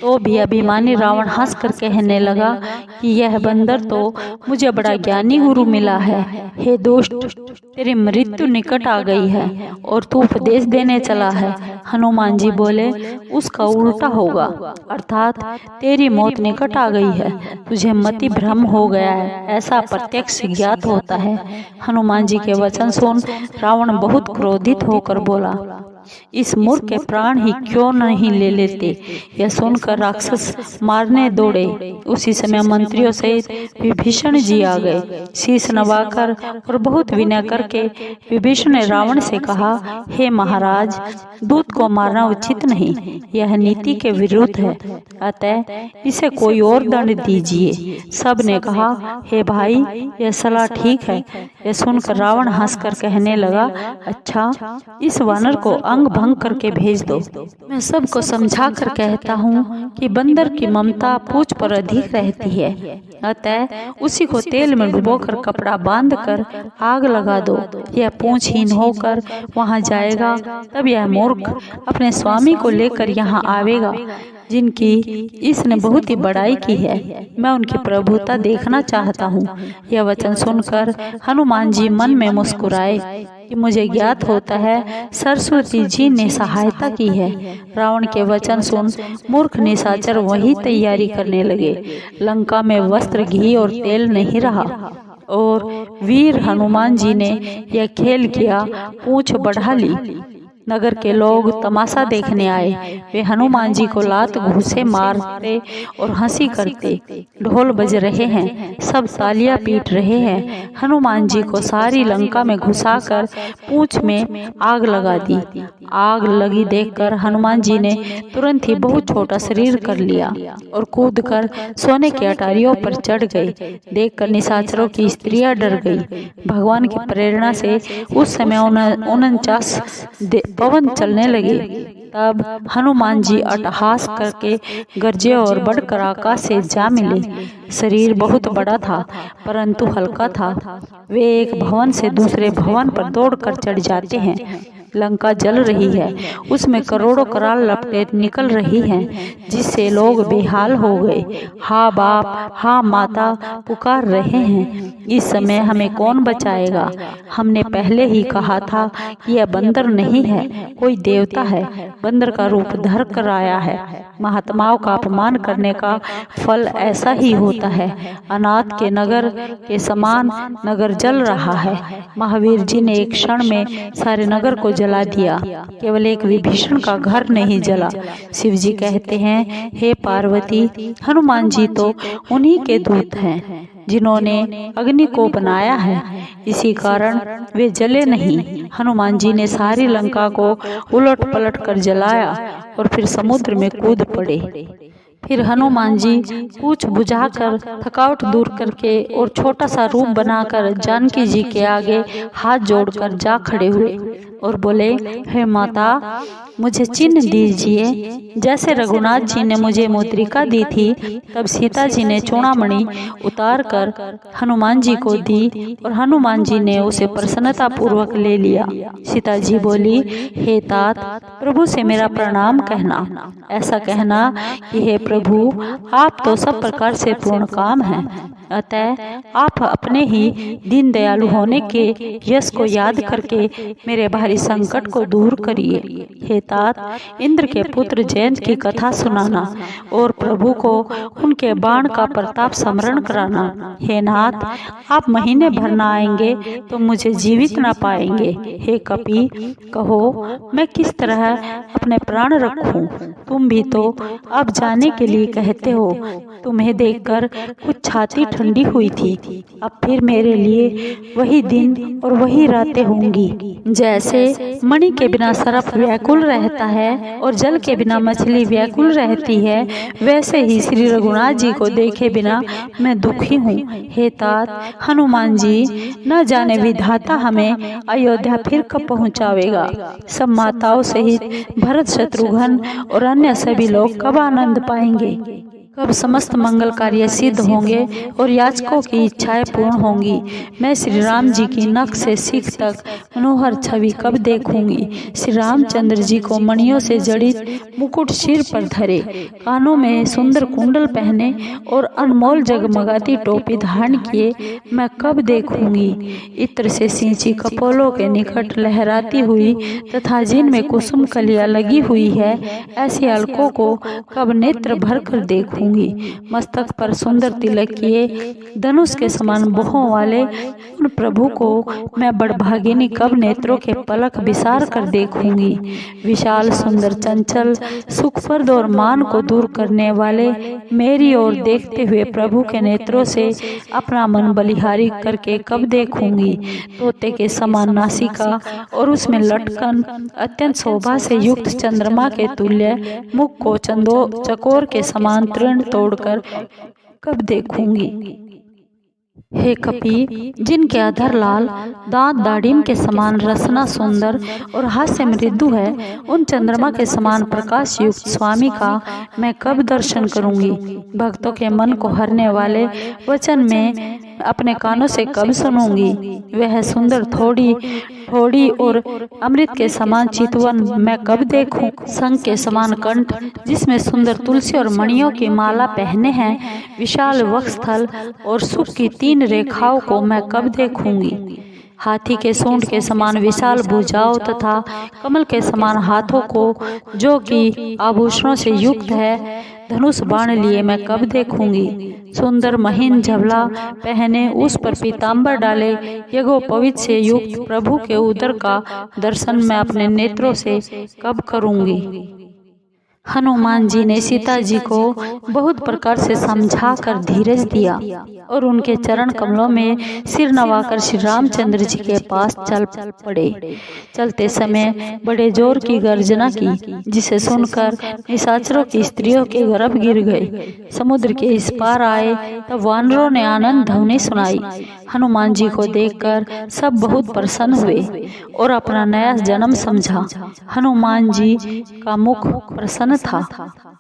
तो भी अभिमानी रावण हंसकर कहने लगा कि यह बंदर तो मुझे बड़ा ज्ञानी गुरु मिला है। हे दुष्ट, तेरी मृत्यु निकट आ गई है और तू उपदेश देने चला है। हनुमान जी बोले, उसका उल्टा होगा, अर्थात तेरी मौत निकट आ गई है। तुझे मति भ्रम हो गया है, ऐसा प्रत्यक्ष ज्ञात होता है। हनुमान जी के वचन सुन रावण बहुत क्रोधित होकर बोला, इस मूर्ख के प्राण ही क्यों नहीं ले लेते। यह सुनकर राक्षस मारने दौड़े। उसी समय मंत्रियों सहित विभीषण जी आ गए। शीश नवाकर और बहुत विनय करके विभीषण ने रावण से कहा, हे महाराज, दूत को मारना उचित नहीं, यह नीति के विरुद्ध है, अतः इसे कोई और दंड दीजिए। सब ने कहा, हे भाई, यह सलाह ठीक है। यह सुनकर रावण हंसकर कहने लगा, अच्छा, इस वानर को अंग भंग करके भेज दो। मैं सबको समझा कर कहता हूँ कि बंदर की ममता पूंछ पर अधिक रहती है, अतः उसी को तेल में डुबोकर कपड़ा बांधकर आग लगा दो। यह पूंछहीन होकर वहाँ जाएगा, तब यह मूर्ख अपने स्वामी को लेकर यहाँ आवेगा, जिनकी इसने बहुत ही बड़ाई की है। मैं उनकी प्रभुता देखना चाहता हूँ। यह वचन सुनकर हनुमान जी मन में मुस्कुराए कि मुझे ज्ञात होता है सरस्वती जी ने सहायता की है। रावण के वचन सुन मूर्ख निशाचर वही तैयारी करने लगे। लंका में वस्त्र, घी और तेल नहीं रहा और वीर हनुमान जी ने यह खेल किया, पूंछ बढ़ा ली। नगर के लोग तमाशा देखने आए। वे हनुमान जी को लात घूंसे मारते और हंसी करते। ढोल बज रहे हैं, सब तालियां पीट रहे हैं। हनुमान जी को सारी लंका में घुसाकर पूंछ में आग लगा दी। आग लगी देखकर हनुमान जी ने तुरंत ही बहुत छोटा शरीर कर लिया और कूदकर सोने की अटारियों पर चढ़ गए। देखकर निशाचरों की स्त्रियां डर गई। भगवान की प्रेरणा से उस समय 49 पवन चलने लगे। तब हनुमान जी अट्टहास करके गरजे और बढ़कर आकाश से जा मिले। शरीर बहुत बड़ा था परंतु हल्का था। वे एक भवन से दूसरे भवन पर दौड़कर चढ़ जाते हैं। लंका जल रही है, उसमें करोड़ों कराल लपटें निकल रही हैं, जिससे लोग बेहाल हो गए। हा बाप, हा माता पुकार रहे हैं। इस समय हमें कौन बचाएगा? हमने पहले ही कहा था कि यह बंदर नहीं है, कोई देवता है, बंदर का रूप धर कर आया है। महात्माओं का अपमान करने का फल ऐसा ही होता है। अनाथ के नगर के समान नगर जल रहा है। महावीर जी ने एक क्षण में सारे नगर को जला दिया, केवल एक विभीषण का घर नहीं जला। शिव जी कहते हैं, हे पार्वती, हनुमान जी तो उन्हीं के दूत हैं जिन्होंने अग्नि को बनाया है, इसी कारण वे जले नहीं। हनुमान जी ने सारी लंका को उलट पलट कर जलाया और फिर समुद्र में कूद पड़े। फिर हनुमान जी पूछ बुझाकर थकावट दूर करके और छोटा सा रूप बनाकर जानकी जी के आगे हाथ जोड़कर जा खड़े हुए और बोले, हे माता, मुझे चिन्ह दीजिए। जैसे रघुनाथ जी ने मुझे मुद्रिका दी थी, तब सीता जी ने चूड़ामणि उतार कर हनुमान जी को दी और हनुमान जी ने उसे प्रसन्नता पूर्वक ले लिया। सीता जी बोली, हे तात, प्रभु से मेरा प्रणाम कहना। ऐसा कहना कि हे प्रभु, आप तो सब प्रकार से पूर्ण काम हैं, अतः आप अपने ही दीन दयालु होने के यश को याद करके मेरे भारी संकट को दूर करिए। हे तात, इंद्र के पुत्र जयंत की कथा सुनाना और प्रभु को उनके बाण का प्रताप स्मरण कराना। हे नाथ, आप महीने भर न आएंगे तो मुझे जीवित न पाएंगे। हे कपि, कहो मैं किस तरह अपने प्राण रखूं? तुम भी तो अब जाने के लिए कहते हो। तुम्हें देखकर कुछ छाती ठंडी हुई थी। अब फिर मेरे लिए वही दिन और वही रातें होंगी। जैसे मणि के बिना सर्प व्याकुल रहता है और जल के बिना मछली व्याकुल रहती है, वैसे ही श्री रघुनाथ जी को देखे बिना मैं दुखी हूँ। हे तात, हनुमान जी, न जाने विधाता हमें अयोध्या फिर कब पहुँचावेगा। सब माताओं सहित भरत, शत्रुघ्न और अन्य सभी लोग कब आनंद पाएंगे। कब समस्त मंगल कार्य सिद्ध होंगे और याचकों की इच्छाएं पूर्ण होंगी। मैं श्री राम जी की नख से सीख तक मनोहर छवि कब देखूंगी। श्री रामचंद्र जी को मणियों से जड़ित मुकुट सिर पर धरे, कानों में सुंदर कुंडल पहने और अनमोल जगमगाती टोपी धारण किए मैं कब देखूंगी। इत्र से सिंची कपोलों के निकट लहराती हुई तथा जिनमें कुसुम कलियां लगी हुई है, ऐसी अलकों को कब नेत्र भर कर देखूंगी। मस्तक पर सुंदर तिलक किए धनुष के समान भुजों वाले उन प्रभु को मैं बड़भागिनी कब नेत्रों के पलक विसार कर देखूंगी। विशाल, सुंदर, चंचल, सुखप्रद और मान को दूर करने वाले मेरी ओर देखते हुए प्रभु के नेत्रों से अपना मन बलिहारी करके कब देखूंगी। तोते के समान नासिका और उसमें लटकन अत्यंत शोभा से युक्त चंद्रमा के तुल्य मुख को चकोर के समान तृण तोड़कर कब देखूंगी। हे कपि, जिनके अधर लाल, दांत दाढ़िम के समान रसना सुंदर और हास्य मृदु है, उन चंद्रमा के समान प्रकाश युक्त स्वामी का मैं कब दर्शन करूंगी। भक्तों के मन को हरने वाले वचन में अपने कानों से कब सुनूंगी। वह सुंदर थोड़ी और अमृत के समान चितवन मैं कब देखूं। संग के समान कंठ, जिसमें सुंदर तुलसी और मणियों की माला पहने हैं, विशाल वक्षस्थल और सुख की 3 रेखाओं को मैं कब देखूंगी। हाथी के सूंड के समान विशाल भुजाओं तथा कमल के समान हाथों को, जो कि आभूषणों से युक्त है, धनुष बाण लिए मैं कब देखूंगी। सुंदर महीन झबला पहने, उस पर पीताम्बर डाले, यज्ञोपवीत से युक्त प्रभु के उदर का दर्शन मैं अपने नेत्रों से कब करूंगी। हनुमान जी ने सीता जी को बहुत प्रकार से समझाकर धीरज दिया और उनके चरण कमलों में सिर नवाकर श्री रामचंद्र जी के पास चल पड़े। चलते समय बड़े जोर की गर्जना की, जिसे सुनकर निशाचरों की स्त्रियों के गर्भ गिर गए। समुद्र के इस पार आए तब वानरों ने आनंद ध्वनि सुनाई। हनुमान जी को देखकर सब बहुत प्रसन्न हुए और अपना नया जन्म समझा। हनुमान जी का मुख प्रसन्न था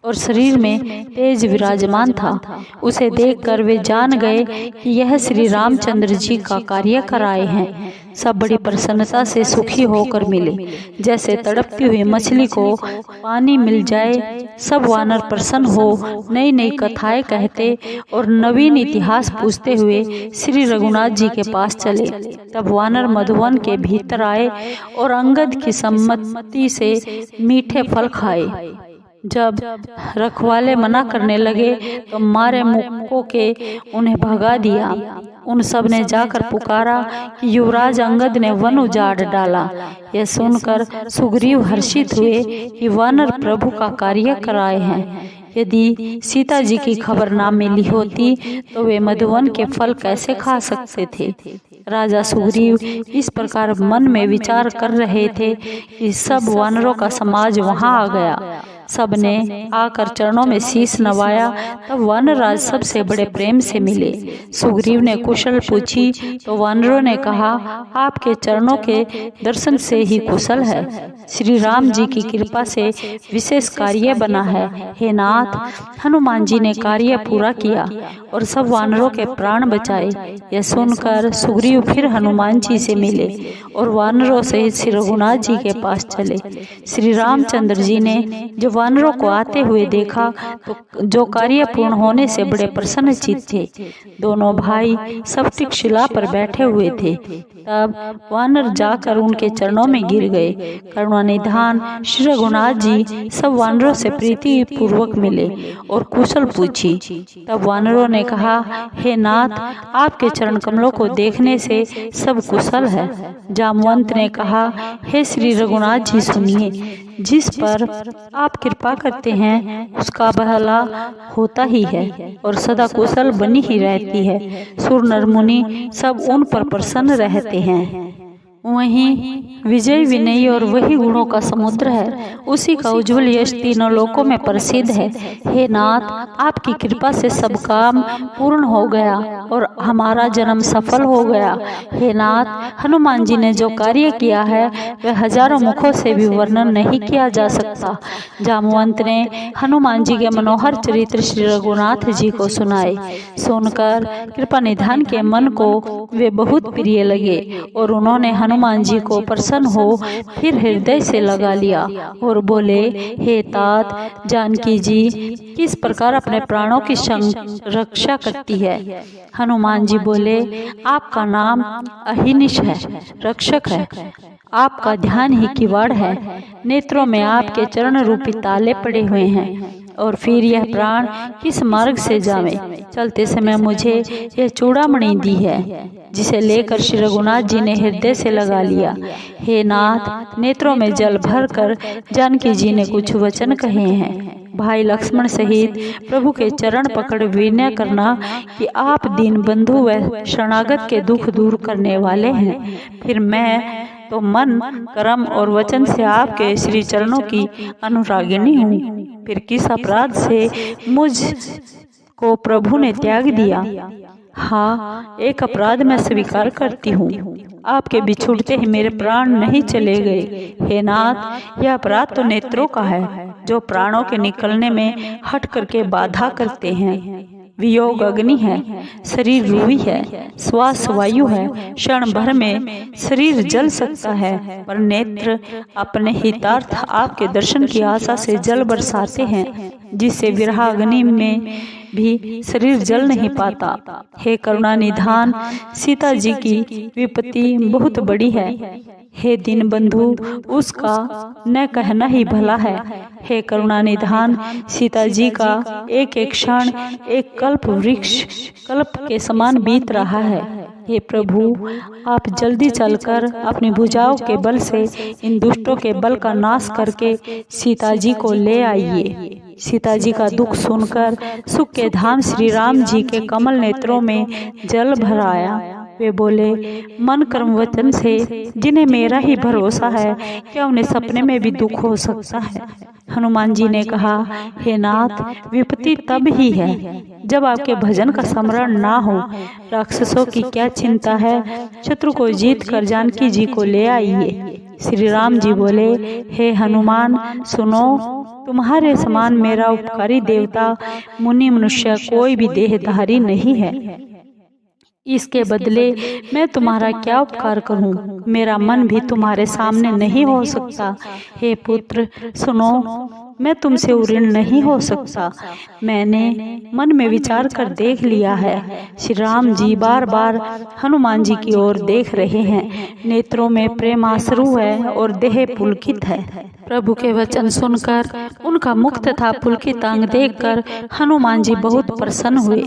और शरीर में तेज विराजमान था। उसे देखकर वे जान गए कि यह श्री रामचंद्र जी का कार्य कराए हैं। सब बड़ी प्रसन्नता से सुखी होकर मिले, जैसे तड़पती हुई मछली को पानी मिल जाए। सब वानर प्रसन्न हो नई नई कथाएं कहते और नवीन इतिहास पूछते हुए श्री रघुनाथ जी के पास चले। तब वानर मधुवन के भीतर आए और अंगद की सम्मति से मीठे फल खाए। जब रखवाले मना करने लगे तो मारे मुक्कों के उन्हें भगा दिया। उन सब ने जाकर पुकारा कि युवराज अंगद ने वन उजाड़ डाला। यह सुनकर सुग्रीव हर्षित हुए कि वानर प्रभु का कार्य कराए हैं। यदि सीता जी की खबर ना मिली होती तो वे मधुवन के फल कैसे खा सकते थे। राजा सुग्रीव इस प्रकार मन में विचार कर रहे थे कि सब वानरों का समाज वहां आ गया। सबने आकर चरणों में शीश नवाया। तब वानरराज सबसे बड़े प्रेम से मिले। सुग्रीव ने कुशल पूछी तो वानरों ने कहा, आपके चरणों के दर्शन से ही कुशल है। श्री राम जी की कृपा से विशेष कार्य बना है। हे नाथ, हनुमान जी ने कार्य पूरा किया और सब वानरों के प्राण बचाए। यह सुनकर सुग्रीव फिर हनुमान जी से मिले और वानरों सहित श्री रघुनाथ जी के पास चले। श्री रामचंद्र जी ने जब वानरों को आते हुए देखा तो जो कार्य पूर्ण होने से बड़े प्रसन्नचित्त थे। दोनों भाई स्फटिक शिला पर बैठे हुए थे। तब वानर जाकर उनके चरणों में गिर गए। करुणानिधान श्री रघुनाथ जी सब वानरों से प्रीति पूर्वक मिले और कुशल पूछी। तब वानरों ने कहा, हे नाथ, आपके चरण कमलों को देखने से सब कुशल है। जामवंत ने कहा, हे श्री रघुनाथ जी सुनिए, जिस पर आप कृपा करते हैं उसका भला होता ही है और सदा कुशल बनी ही रहती है। सुर नर मुनि सब उन पर प्रसन्न रहते हैं। वहीं विजय विनयी और वही गुणों का समुद्र है। उसी का उज्जवल यश तीनों लोकों में प्रसिद्ध है। हे नाथ, आपकी कृपा से सब काम पूर्ण हो गया और हमारा जन्म सफल हो गया। हे नाथ, हनुमान जी ने जो कार्य किया है वह हजारों मुखों से भी वर्णन नहीं किया जा सकता। जामवंत ने हनुमान जी के मनोहर चरित्र श्री रघुनाथ जी को सुनाए। सुनकर कृपा निधान के मन को वे बहुत प्रिय लगे और उन्होंने हनुमान जी को प्रसन्न हो फिर हृदय से लगा लिया और बोले, हे तात, जानकी जी किस प्रकार अपने प्राणों की रक्षा करती है। हनुमान जी बोले, आपका नाम अहिनिश है, रक्षक है। आपका ध्यान ही किवाड़ है। नेत्रों में आपके चरण रूपी ताले पड़े हुए हैं। और फिर यह प्राण किस मार्ग से जावे। चलते समय मुझे यह चूड़ामणि दी है, जिसे लेकर श्री रघुनाथ जी ने हृदय से लगा लिया। हे नाथ, नेत्रों में जल भर कर जानकी जी ने कुछ वचन कहे हैं। भाई लक्ष्मण सहित प्रभु के चरण पकड़ विनय करना कि आप दीन बंधु व शरणागत के दुख दूर करने वाले हैं। फिर मैं तो मन, कर्म और वचन से आपके श्री चरणों की अनुरागिनी हूँ। फिर किस अपराध से मुझ को प्रभु ने त्याग दिया। हाँ, एक अपराध मैं स्वीकार करती हूँ। आपके बिछुड़ते ही मेरे प्राण नहीं चले गए। हे नाथ, यह अपराध तो नेत्रों का है, जो प्राणों के निकलने में हट करके बाधा करते हैं। वियोग अग्नि है, शरीर रूही है, श्वास वायु है, क्षण भर में शरीर जल सकता है, पर नेत्र अपने हितार्थ आपके दर्शन की आशा से जल बरसाते हैं, जिससे विरहाग्नि में भी शरीर जल नहीं पाता। हे करुणा निधान, सीता जी की विपत्ति बहुत बड़ी है। हे दीन बंधु, उसका न कहना ही भला है। हे करुणा निधान, सीता जी का एक एक क्षण एक कल्प वृक्ष कल्प के समान बीत रहा है। हे प्रभु, आप जल्दी चलकर अपनी भुजाओं के बल से इन दुष्टों के बल का नाश करके सीता जी को ले आइए। सीता जी का दुख सुनकर सुख के धाम श्री राम जी के कमल नेत्रों में जल भर आया। वे बोले, मन कर्म वचन से जिन्हें मेरा ही भरोसा है, क्या उन्हें सपने में भी दुख हो सकता है। हनुमान जी ने कहा, हे नाथ, विपत्ति तब ही है जब आपके भजन का स्मरण ना हो। राक्षसों की क्या चिंता है, शत्रु को जीत कर जानकी जी को ले आइए। श्री राम जी बोले, हे हनुमान सुनो, तुम्हारे समान मेरा उपकारी देवता मुनि मनुष्य कोई भी देहधारी नहीं है। इसके बदले मैं तुम्हारा क्या उपकार करूं? मेरा मन भी तुम्हारे सामने नहीं हो सकता। हे पुत्र सुनो, मैं तुमसे ऋण नहीं हो सकता। मैंने मन में विचार कर देख लिया है। श्री राम जी बार बार हनुमान जी की ओर देख रहे हैं। नेत्रों में प्रेमाश्रु है और देह पुलकित है। प्रभु के वचन सुनकर उनका मुख तथा पुलकित अंग देखकर हनुमान जी बहुत प्रसन्न हुए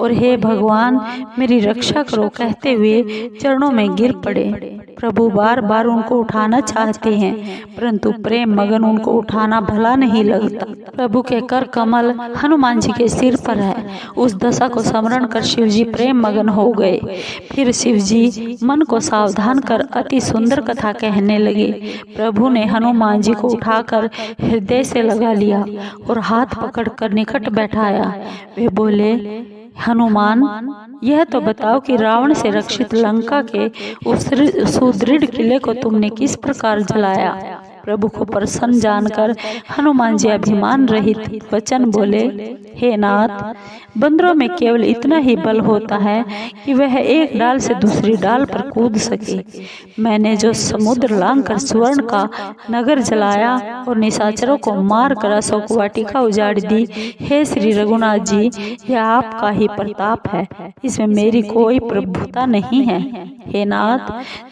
और हे भगवान मेरी रक्षा करो कहते हुए चरणों में गिर पड़े। प्रभु बार बार उनको उठाना चाहते हैं परंतु प्रेम मगन उनको उठाना भला नहीं लगता। प्रभु के कर कमल हनुमान जी के सिर पर है। उस दशा को स्मरण कर शिव जी प्रेम मगन हो गए। फिर शिव जी मन को सावधान कर अति सुंदर कथा कहने लगे। प्रभु ने हनुमान जी को उठाकर हृदय से लगा लिया और हाथ पकड़कर निकट बैठाया। वे बोले, हनुमान यह तो बताओ कि रावण से रक्षित लंका के उस सुदृढ़ किले को तुमने किस प्रकार जलाया। प्रभु को प्रसन्न जानकर हनुमान जी अभिमान रहित वचन बोले, हे नाथ, बंदरों में केवल इतना ही बल होता है कि वह एक डाल से दूसरी डाल पर कूद सके। मैंने जो समुद्र लांघकर सुवर्ण का नगर जलाया और निशाचरों को मार कर अशोक वाटिका उजाड़ दी, हे श्री रघुनाथ जी, यह आपका ही प्रताप है, इसमें मेरी कोई प्रभुता नहीं है। हे नाथ,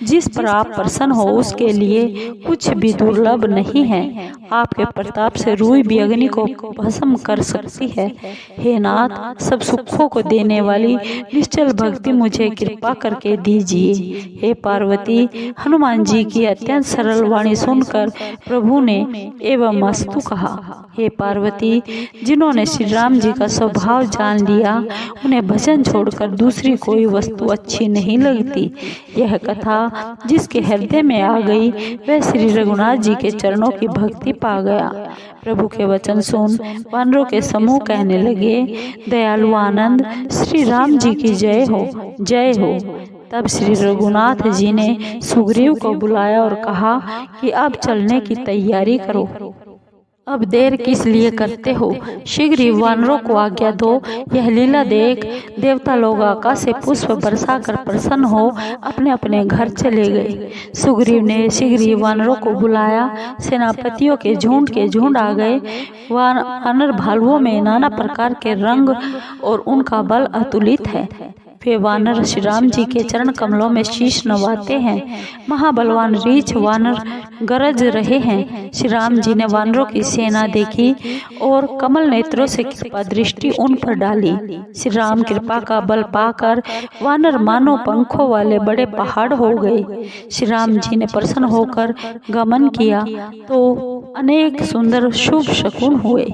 जिस पर आप प्रसन्न हो उसके लिए कुछ भी दुर्लभ नहीं है। आपके प्रताप से रूई भी अग्नि को भस्म कर सकती है। हे नाथ, सब सुखों को देने वाली निश्चल भक्ति मुझे कृपा करके दीजिए। हे पार्वती, हनुमान जी की अत्यंत सरल वाणी सुनकर प्रभु ने एवं मस्तु कहा। हे पार्वती, जिन्होंने श्री राम जी का स्वभाव जान लिया उन्हें भजन छोड़कर दूसरी कोई वस्तु अच्छी नहीं लगती। यह कथा जिसके हृदय में आ गई वह श्री रघुनाथ जी के चरणों की भक्ति पा गया। प्रभु के वचन सुन वानरों के समूह कहने लगे, दयालु आनंद श्री राम जी की जय हो, जय हो। तब श्री रघुनाथ जी ने सुग्रीव को बुलाया और कहा कि अब चलने की तैयारी करो। अब देर किस लिए करते हो, शीघ्र ही वानरों को आज्ञा दो। यह लीला देख देवता लोग आकाश से पुष्प बरसा कर प्रसन्न हो अपने अपने घर चले गए। सुग्रीव ने शीघ्र ही वानरों को बुलाया। सेनापतियों के झुंड आ गए। वानर भालुओं में नाना प्रकार के रंग और उनका बल अतुलित है। वे वानर श्री राम जी के चरण कमलों में शीश नवाते हैं। महाबलवान रीछ वानर गरज रहे हैं। श्री राम जी ने वानरों की सेना देखी और कमल नेत्रों से कृपा दृष्टि उन पर डाली। श्री राम कृपा का बल पाकर वानर मानो पंखों वाले बड़े पहाड़ हो गए। श्री राम जी ने प्रसन्न होकर गमन किया तो अनेक सुंदर शुभ शकुन हुए।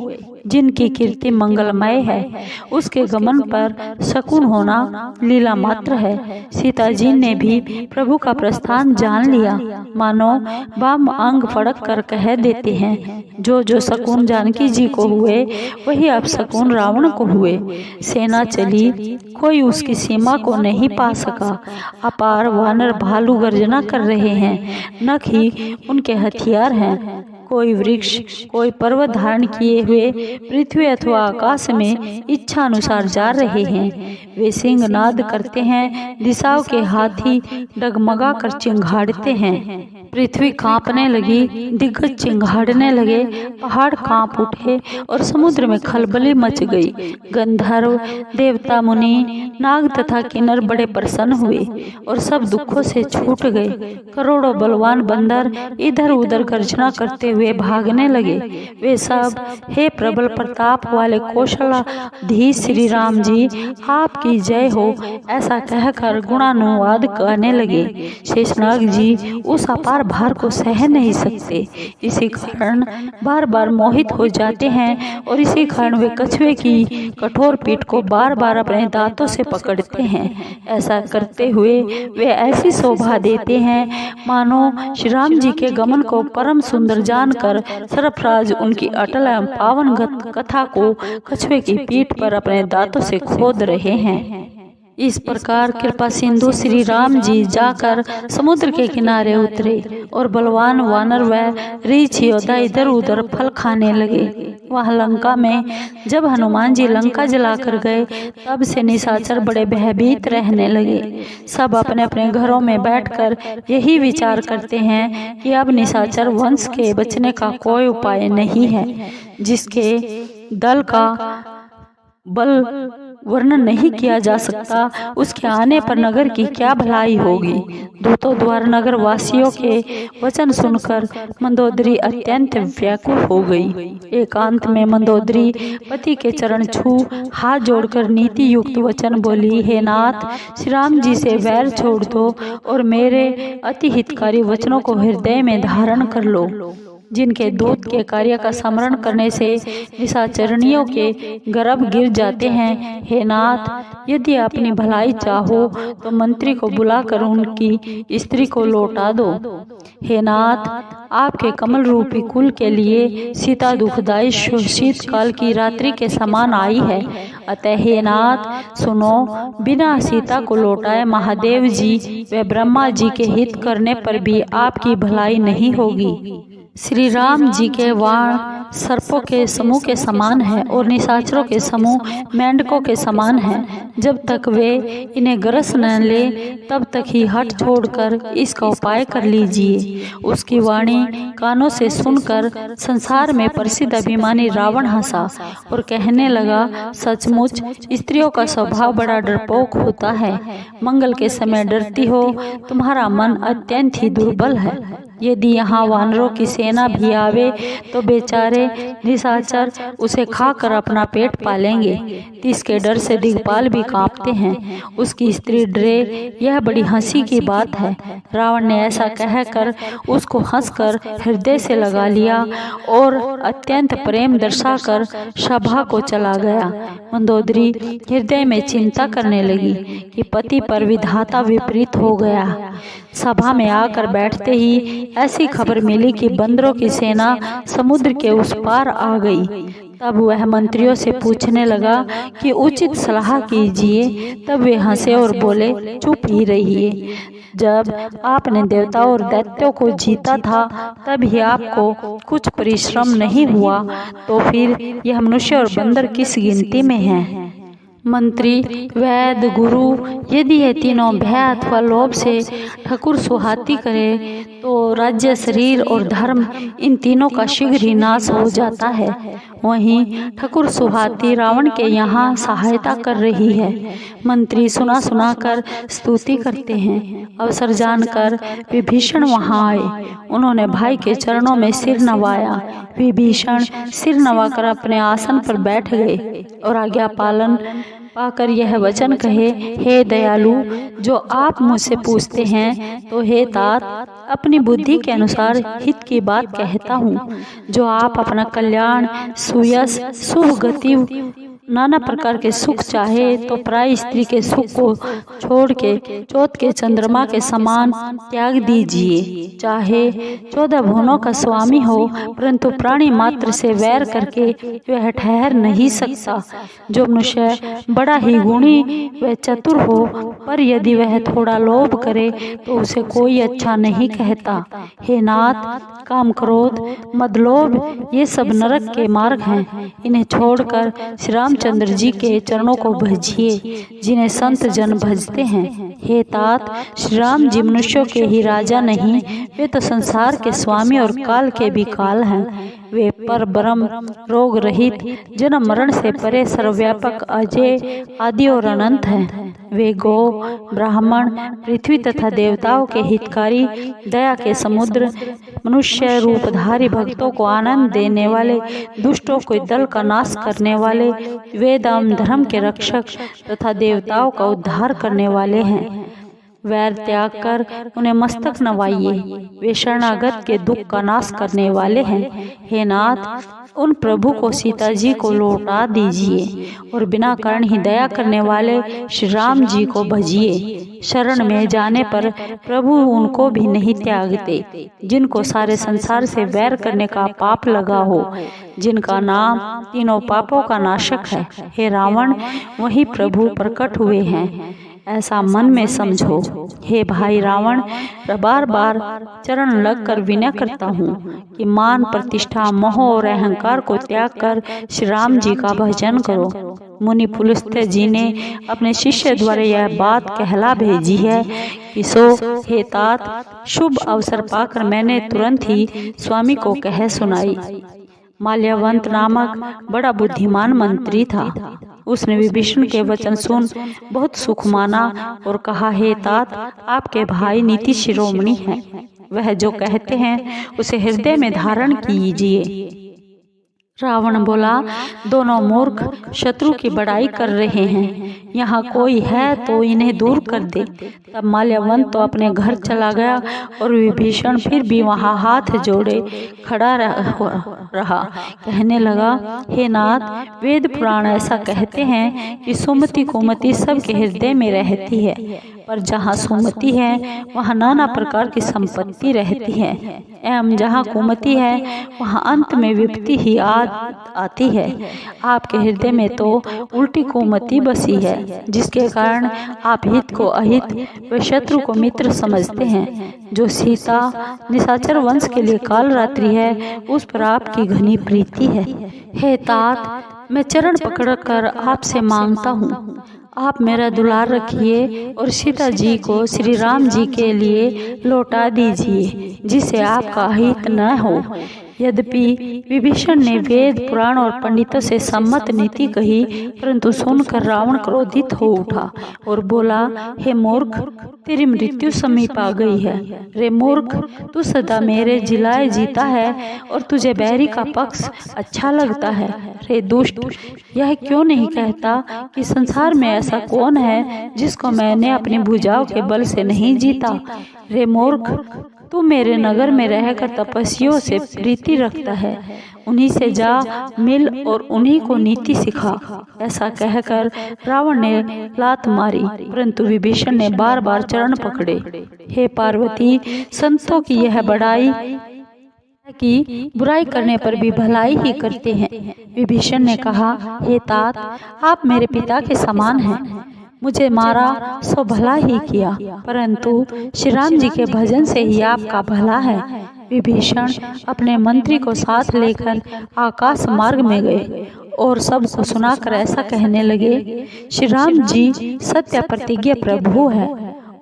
जिनकी कीर्ति मंगलमय है उसके गमन पर शकुन होना लीला मात्र है। सीता जी ने भी प्रभु का प्रस्थान जान लिया। मानो वाम अंग फड़क कर कह देते हैं, जो जो शकुन जानकी जी को हुए वही अब शकुन रावण को हुए। सेना चली, कोई उसकी सीमा को नहीं पा सका। अपार वानर भालू गर्जना कर रहे हैं, नख ही उनके हथियार हैं। कोई वृक्ष, कोई पर्वत धारण किए हुए पृथ्वी अथवा आकाश में इच्छा अनुसार जा रहे हैं। वे सिंह नाद करते हैं, दिशाओं के हाथी डगमगा कर चिंघाड़ते हैं। पृथ्वी कांपने लगी, दिग्गज चिंघाड़ने लगे, पहाड़ कांप उठे और समुद्र में खलबली मच गई। गंधर्व, देवता, मुनि, नाग तथा किन्नर बड़े प्रसन्न हुए और सब दुखों से छूट गए। करोड़ों बलवान बंदर इधर उधर गर्जना करते हुए भागने लगे। वे सब, हे प्रबल प्रताप वाले कौशलाधीश श्री राम जी, आपकी जय हो, ऐसा कहकर गुणानुवाद करने लगे। शेषनाग जी उस अपार भार को सह नहीं सकते, इसी कारण बार बार मोहित हो जाते हैं और इसी कारण वे कछुए की कठोर पीठ को बार बार अपने दांतों से पकड़ते हैं। ऐसा करते हुए वे ऐसी शोभा देते हैं मानो श्री राम जी के गमन को परम सुंदर जानकर सरफराज उनकी अटल एवं पावन कथा को कछुए की पीठ पर अपने दांतों से खोद रहे हैं। इस प्रकार कृपा सिंधु श्री राम जी जाकर समुद्र के किनारे उतरे और बलवान वानर व रीछ योद्धा इधर उधर फल खाने लगे। वह लंका में जब हनुमान जी लंका जलाकर गए तब से निशाचर बड़े भयभीत रहने लगे। सब अपने अपने घरों में बैठकर यही विचार करते हैं कि अब निशाचर वंश के बचने का कोई उपाय नहीं है। जिसके दल का बल वर्णन नहीं किया जा सकता। उसके आने पर नगर की क्या भलाई होगी। दूतों द्वारा नगर वासियों के वचन सुनकर मंदोदरी अत्यंत व्याकुल हो गई। एकांत में मंदोदरी पति के चरण छू हाथ जोड़कर नीति युक्त वचन बोली, हे नाथ, श्री राम जी से वैर छोड़ दो और मेरे अति हितकारी वचनों को हृदय में धारण कर लो, जिनके दूत के कार्य का स्मरण करने से निशाचरणियों के गर्भ गिर जाते हैं। हे नाथ, यदि अपनी भलाई चाहो तो मंत्री को बुलाकर उनकी स्त्री को लौटा दो। हे नाथ, आपके कमल रूपी कुल के लिए सीता दुखदायी शीतकाल की रात्रि के समान आई है। अतः हे नाथ सुनो, बिना सीता को लौटाए महादेव जी व ब्रह्मा जी के हित करने पर भी आपकी भलाई नहीं होगी। श्री राम जी के वाण सर्पों के समूह के समान है और निशाचरों के समूह मेंढकों के समान है। जब तक वे इन्हें ग्रस न ले तब तक ही हट छोड़कर इसका उपाय कर लीजिए। उसकी वाणी कानों से सुनकर संसार में प्रसिद्ध अभिमानी रावण हंसा और कहने लगा, सचमुच स्त्रियों का स्वभाव बड़ा डरपोक होता है। मंगल के समय डरती हो, तुम्हारा मन अत्यंत ही दुर्बल है। यदि यहाँ वानरों की सेना भी आवे तो बेचारे निशाचर उसे खाकर अपना पेट पालेंगे। इसके डर से दिग्पाल भी कांपते हैं। उसकी स्त्री डरे, यह बड़ी हंसी की बात है। रावण ने ऐसा कहकर उसको हंसकर हृदय से लगा लिया और अत्यंत प्रेम दर्शाकर सभा को चला गया। मंदोदरी हृदय में चिंता करने लगी कि पति पर विधाता विपरीत हो गया। सभा में आकर बैठते ही ऐसी खबर मिली कि बंदरों की सेना समुद्र के उस पार आ गई। तब वह मंत्रियों से पूछने लगा कि उचित सलाह कीजिए। तब वे हंसे और बोले, चुप ही रहिए। जब आपने देवताओं और दैत्यों को जीता था तब ही आपको कुछ परिश्रम नहीं हुआ, तो फिर यह मनुष्य और बंदर किस गिनती में हैं। मंत्री, वैद्य, गुरु यदि ये तीनों भय अथवा लोभ से ठकुर सुहाती करे तो राज्य, शरीर और धर्म इन तीनों का शीघ्र ही नाश हो जाता है। वहीं ठकुर सुहाती रावण के यहाँ सहायता कर रही है। मंत्री सुना सुना कर स्तुति करते हैं। अवसर जानकर विभीषण वहाँ आए। उन्होंने भाई के चरणों में सिर नवाया। विभीषण सिर नवाकर अपने आसन पर बैठ गए और आज्ञा पालन पाकर यह वचन कहे, हे दयालु, जो आप मुझसे पूछते हैं तो हे तात, अपनी बुद्धि के अनुसार हित की बात कहता हूँ। जो आप अपना कल्याण, सुयश, शुभ गति, नाना प्रकार के सुख चाहे तो प्राय स्त्री के सुख को छोड़ के चौथ के चंद्रमा के समान त्याग दीजिए। चाहे 14 भुवनों का स्वामी हो, परंतु प्राणी मात्र से वैर करके वह ठहर नहीं सकता। जो मनुष्य बड़ा ही गुणी व चतुर हो, पर यदि वह थोड़ा लोभ करे तो उसे कोई अच्छा नहीं कहता। हे नाथ, काम, क्रोध, मद, लोभ ये सब नरक के मार्ग हैं। इन्हें छोड़कर श्री रामचंद्र जी के चरणों को भजिए, जिन्हें संत जन भजते हैं। हे तात, श्री राम जी मनुष्यों के ही राजा नहीं, वे तो संसार के स्वामी और काल के भी काल हैं। वे पर ब्रह्म, रोग रहित, जन्म मरण से परे, सर्वव्यापक, अजय, आदि और अनंत हैं। वे गो, ब्राह्मण, पृथ्वी तथा देवताओं के हितकारी, दया के समुद्र, मनुष्य रूपधारी, भक्तों को आनंद देने वाले, दुष्टों को दल का नाश करने वाले, वेद एवं धर्म के रक्षक तथा देवताओं का उद्धार करने वाले हैं। वैर त्याग कर उन्हें मस्तक नवाइए। वे शरणागत के दुख का नाश करने वाले हैं। हे नाथ, उन प्रभु को सीता जी को लौटा दीजिए और बिना कारण ही दया करने वाले श्री राम जी को भजिए। शरण में जाने पर प्रभु उनको भी नहीं त्यागते, जिनको सारे संसार से वैर करने का पाप लगा हो, जिनका नाम तीनों पापों का नाशक है। हे रावण, वही प्रभु प्रकट हुए हैं, ऐसा मन में समझो। हे भाई रावण, बार बार चरण लगकर विनय करता हूँ कि मान, प्रतिष्ठा, मोह और अहंकार को त्याग कर श्री राम जी का भजन करो। मुनि पुलस्त्य जी ने अपने शिष्य द्वारा यह बात कहला भेजी है कि सो हे तात, शुभ अवसर पाकर मैंने तुरंत ही स्वामी को कह सुनाई। माल्यवंत नामक बड़ा बुद्धिमान मंत्री था। उसने विभीषण के वचन सुन बहुत सुख माना और कहा, हे तात, आपके भाई नीति शिरोमणि हैं। वह जो कहते हैं उसे हृदय में धारण कीजिए। रावण बोला, दोनों मूर्ख शत्रु की बड़ाई कर रहे हैं। यहाँ कोई है तो इन्हें दूर कर दे। तब माल्यवंत तो अपने घर चला गया और विभीषण फिर भी वहाँ हाथ जोड़े खड़ा रहा। कहने लगा, हे नाथ, वेद पुराण ऐसा कहते हैं कि सुमति कुमति सबके हृदय में रहती है, पर जहाँ सुमति है वहाँ नाना प्रकार की संपत्ति रहती है, एवं जहाँ कुमति है वहाँ अंत में विपत्ति ही आती है। आपके हृदय में तो उल्टी कुमति बसी है, जिसके कारण आप हित को अहित व शत्रु को मित्र समझते हैं। जो सीता निशाचर वंश के लिए काल रात्रि है, उस पर आपकी घनी प्रीति है। हे तात, मैं चरण पकड़कर आपसे मांगता हूँ, आप मेरा दुलार रखिए और सीता जी को श्री राम जी के लिए लौटा दीजिए, जिसे आपका हित न हो। यद्यपि विभीषण ने वेद पुराण और पंडितों से सम्मत नीति कही, परंतु सुनकर रावण क्रोधित हो उठा और बोला, हे मूर्ख, तेरी मृत्यु समीप आ गई है। रे मूर्ख, तू सदा मेरे जिलाए जीता है और तुझे बैरी का पक्ष अच्छा लगता है। रे दुष्ट, यह क्यों नहीं कहता कि संसार में ऐसा कौन है जिसको मैंने अपनी भुजाओं के बल से नहीं जीता। रे मूर्ख, तू मेरे नगर में रहकर तपस्वियों से प्रीति रखता है, उन्हीं से जा मिल और उन्हीं को नीति सिखा। ऐसा कहकर रावण ने लात मारी, परंतु विभीषण ने बार बार चरण पकड़े। हे पार्वती, संतों की यह बड़ाई कि बुराई करने पर भी भलाई ही करते हैं। विभीषण ने कहा, हे तात, आप मेरे पिता के समान हैं। मुझे मारा सो भला ही किया, परंतु श्री राम जी के भजन से ही आपका भला है। विभीषण अपने मंत्री को साथ लेकर आकाश मार्ग में गए और सबको सुनाकर ऐसा कहने लगे, श्री राम जी सत्य प्रतिज्ञा प्रभु है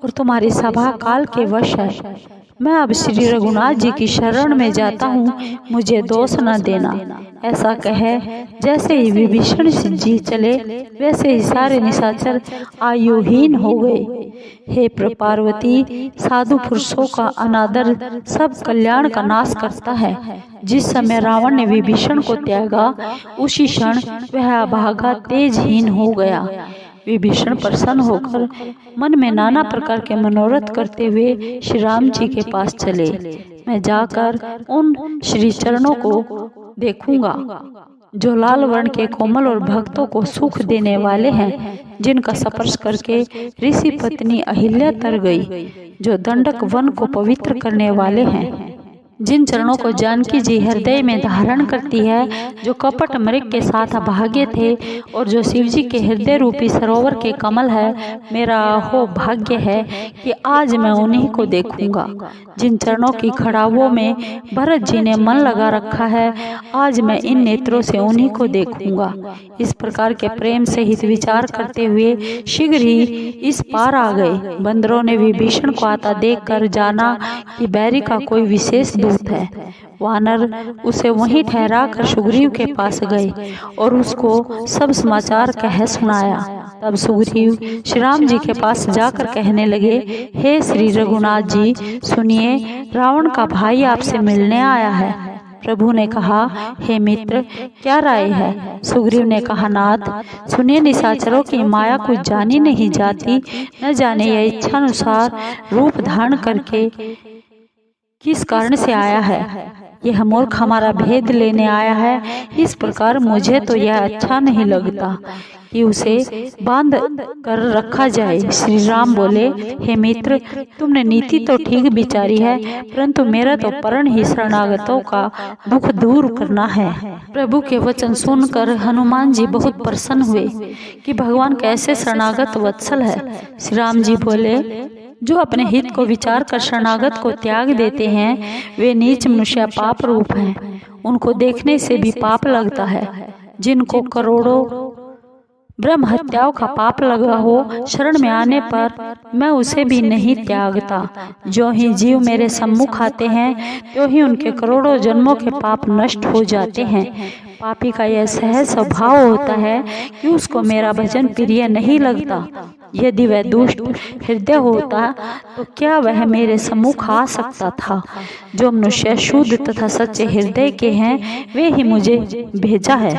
और तुम्हारी सभा काल के वश है। मैं अब श्री रघुनाथ जी की शरण में जाता हूँ, मुझे दोष न देना। ऐसा कहे जैसे ही विभीषण जी चले, वैसे ही सारे निशाचर आयुहीन हो गए। हे पार्वती, साधु पुरुषों का अनादर सब कल्याण का नाश करता है। जिस समय रावण ने विभीषण को त्यागा, उसी क्षण वह अभागा तेजहीन हो गया। विभीषण प्रसन्न होकर मन में नाना प्रकार के मनोरथ करते हुए श्री राम जी के पास चले। मैं जाकर उन श्री चरणों को देखूंगा जो लाल वर्ण के कोमल और भक्तों को सुख देने वाले हैं, जिनका स्पर्श करके ऋषि पत्नी अहिल्या तर गई, जो दंडक वन को पवित्र करने वाले हैं। जिन चरणों को जानकी जी हृदय में धारण करती है, जो कपट मृग के साथ अभागे थे और जो शिव जी के हृदय रूपी सरोवर के कमल है, मेरा हो भाग्य है कि आज मैं उन्हीं को देखूंगा। जिन चरणों की खड़ावों में भरत जी ने मन लगा रखा है, आज मैं इन नेत्रों से उन्हीं को देखूंगा। इस प्रकार के प्रेम सहित विचार करते हुए शीघ्र ही इस पार आ गए। बंदरों ने विभीषण को आता देखकर जाना कि बैरी का कोई विशेष दूत है। वानर उसे वहीं ठहरा कर सुग्रीव के पास गए और उसको सब समाचार कह सुनाया। तब सुग्रीव श्री राम जी के पास जाकर कहने लगे, हे श्री रघुनाथ जी, सुनिए, रावण का भाई आपसे मिलने आया है। प्रभु ने कहा, हे मित्र, क्या राय है? सुग्रीव ने कहा, नाथ सुनिए, निशाचरों की माया कुछ जानी नहीं जाती, न जाने यह इच्छानुसार रूप धारण करके किस कारण से आया है। यह मूर्ख हमारा भेद लेने आया है। इस प्रकार मुझे तो यह अच्छा नहीं लगता कि उसे बांध कर रखा जाए। श्री राम बोले, हे मित्र, तुमने नीति तो ठीक विचारी है, परंतु मेरा तो परण ही शरणागतों का दुख दूर करना है। प्रभु के वचन सुनकर हनुमान जी बहुत प्रसन्न हुए कि भगवान कैसे शरणागत वत्सल है। श्री राम जी बोले, जो अपने हित को विचार कर शरणागत को त्याग देते हैं, वे नीच मनुष्य पाप रूप हैं। उनको देखने से भी पाप लगता है। जिनको करोड़ों ब्रह्म हत्याओं का पाप लगा हो, शरण में आने पर मैं उसे भी नहीं त्यागता। जो ही जीव मेरे सम्मुख आते हैं, तो ही उनके करोड़ों जन्मों के पाप नष्ट हो जाते हैं। पापी का यह सहज स्वभाव होता है कि उसको मेरा भजन प्रिय नहीं लगता। यदि वह दुष्ट हृदय होता तो क्या वह मेरे सम्मुख आ सकता था? जो मनुष्य शुद्ध तथा सच्चे हृदय के हैं वे ही मुझे भेजा है,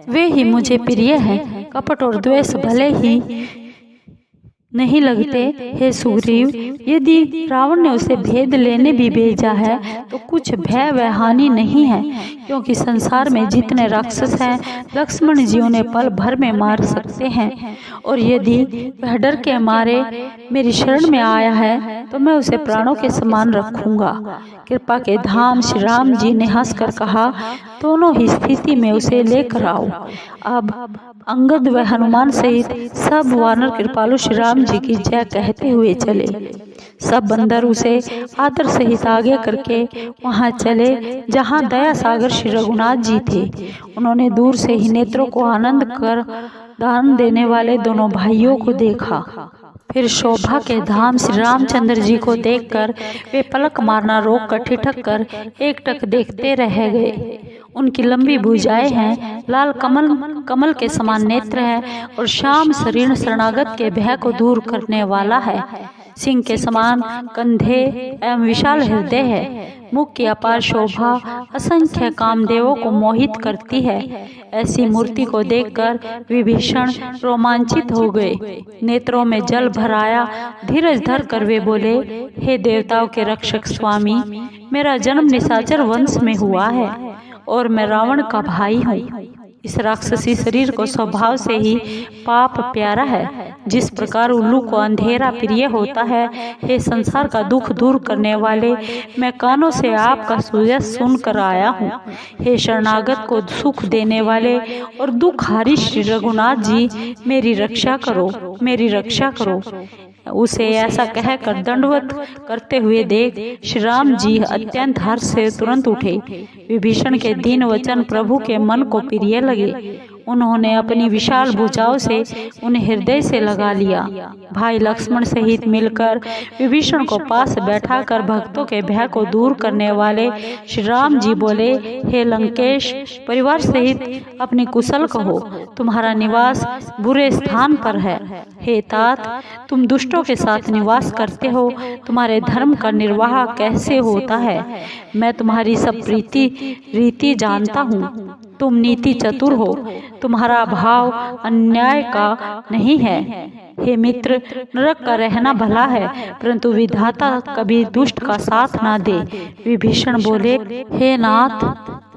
वे ही मुझे प्रिय हैं। कपट और द्वेष भले ही नहीं लगते। हे सुग्रीव, यदि रावण ने उसे भेद लेने भी भेजा है तो कुछ भय व हानि नहीं है, क्योंकि संसार में जितने राक्षस हैं लक्ष्मण जी उन्हें पल भर में मार सकते हैं। और यदि वह डर के मारे मेरी शरण में आया है तो मैं उसे प्राणों के समान रखूंगा। कृपा के धाम श्री राम जी ने हंसकर कहा, दोनों ही स्थिति में उसे लेकर आओ। अब अंगद व हनुमान सहित सब वानर कृपालु श्री राम जी की जय कहते हुए चले। सब बंदर उसे आदर सहित आगे करके वहां चले जहां दया सागर श्री रघुनाथ जी थे। उन्होंने दूर से ही नेत्रों को आनंद कर दान देने वाले दोनों भाइयों को देखा। फिर शोभा के धाम श्री रामचंद्र जी को देखकर वे पलक मारना रोक कर ठिठक कर एकटक देखते रह गए। उनकी लंबी भुजाएं हैं, लाल कमल के समान नेत्र है और श्याम शरीर शरणागत के भय को दूर करने वाला है। सिंह के समान कंधे एवं विशाल हृदय है। मुख की अपार शोभा असंख्य कामदेवों को मोहित करती है। ऐसी मूर्ति को देखकर विभीषण रोमांचित हो गए। नेत्रों में जल भर आया। धीरज धर कर वे बोले, हे देवताओं के रक्षक स्वामी, मेरा जन्म निशाचर वंश में हुआ है और मैं रावण का भाई हूँ। इस राक्षसी शरीर को स्वभाव से ही पाप प्यारा है। जिस प्रकार उल्लू को अंधेरा प्रिय होता है, हे संसार का दुख दूर करने वाले, मैं कानों से आपका सुजस सुनकर आया हूँ। हे शरणागत को सुख देने वाले और दुखहारी श्री रघुनाथ जी, मेरी रक्षा करो, मेरी रक्षा करो। उसे ऐसा कहकर दंडवत करते हुए देख श्री राम जी अत्यंत हर्ष से तुरंत उठे। विभीषण के दीन वचन प्रभु के मन को प्रिय लगे। उन्होंने अपनी विशाल भुजाओं से उन्हें हृदय से लगा लिया। भाई लक्ष्मण सहित मिलकर विभीषण को पास बैठाकर भक्तों के भय को दूर करने वाले श्री राम जी बोले, हे लंकेश, परिवार सहित अपनी कुशल कहो, तुम्हारा निवास बुरे स्थान पर है। हे तात, तुम दुष्टों के साथ निवास करते हो, तुम्हारे धर्म का निर्वाह कैसे होता है? मैं तुम्हारी सब रीति जानता हूँ। तुम नीति चतुर हो, तुम्हारा भाव अन्याय का नहीं है। हे मित्र, नरक का रहना भला है, परंतु विधाता कभी दुष्ट का साथ ना दे। विभीषण बोले, हे नाथ,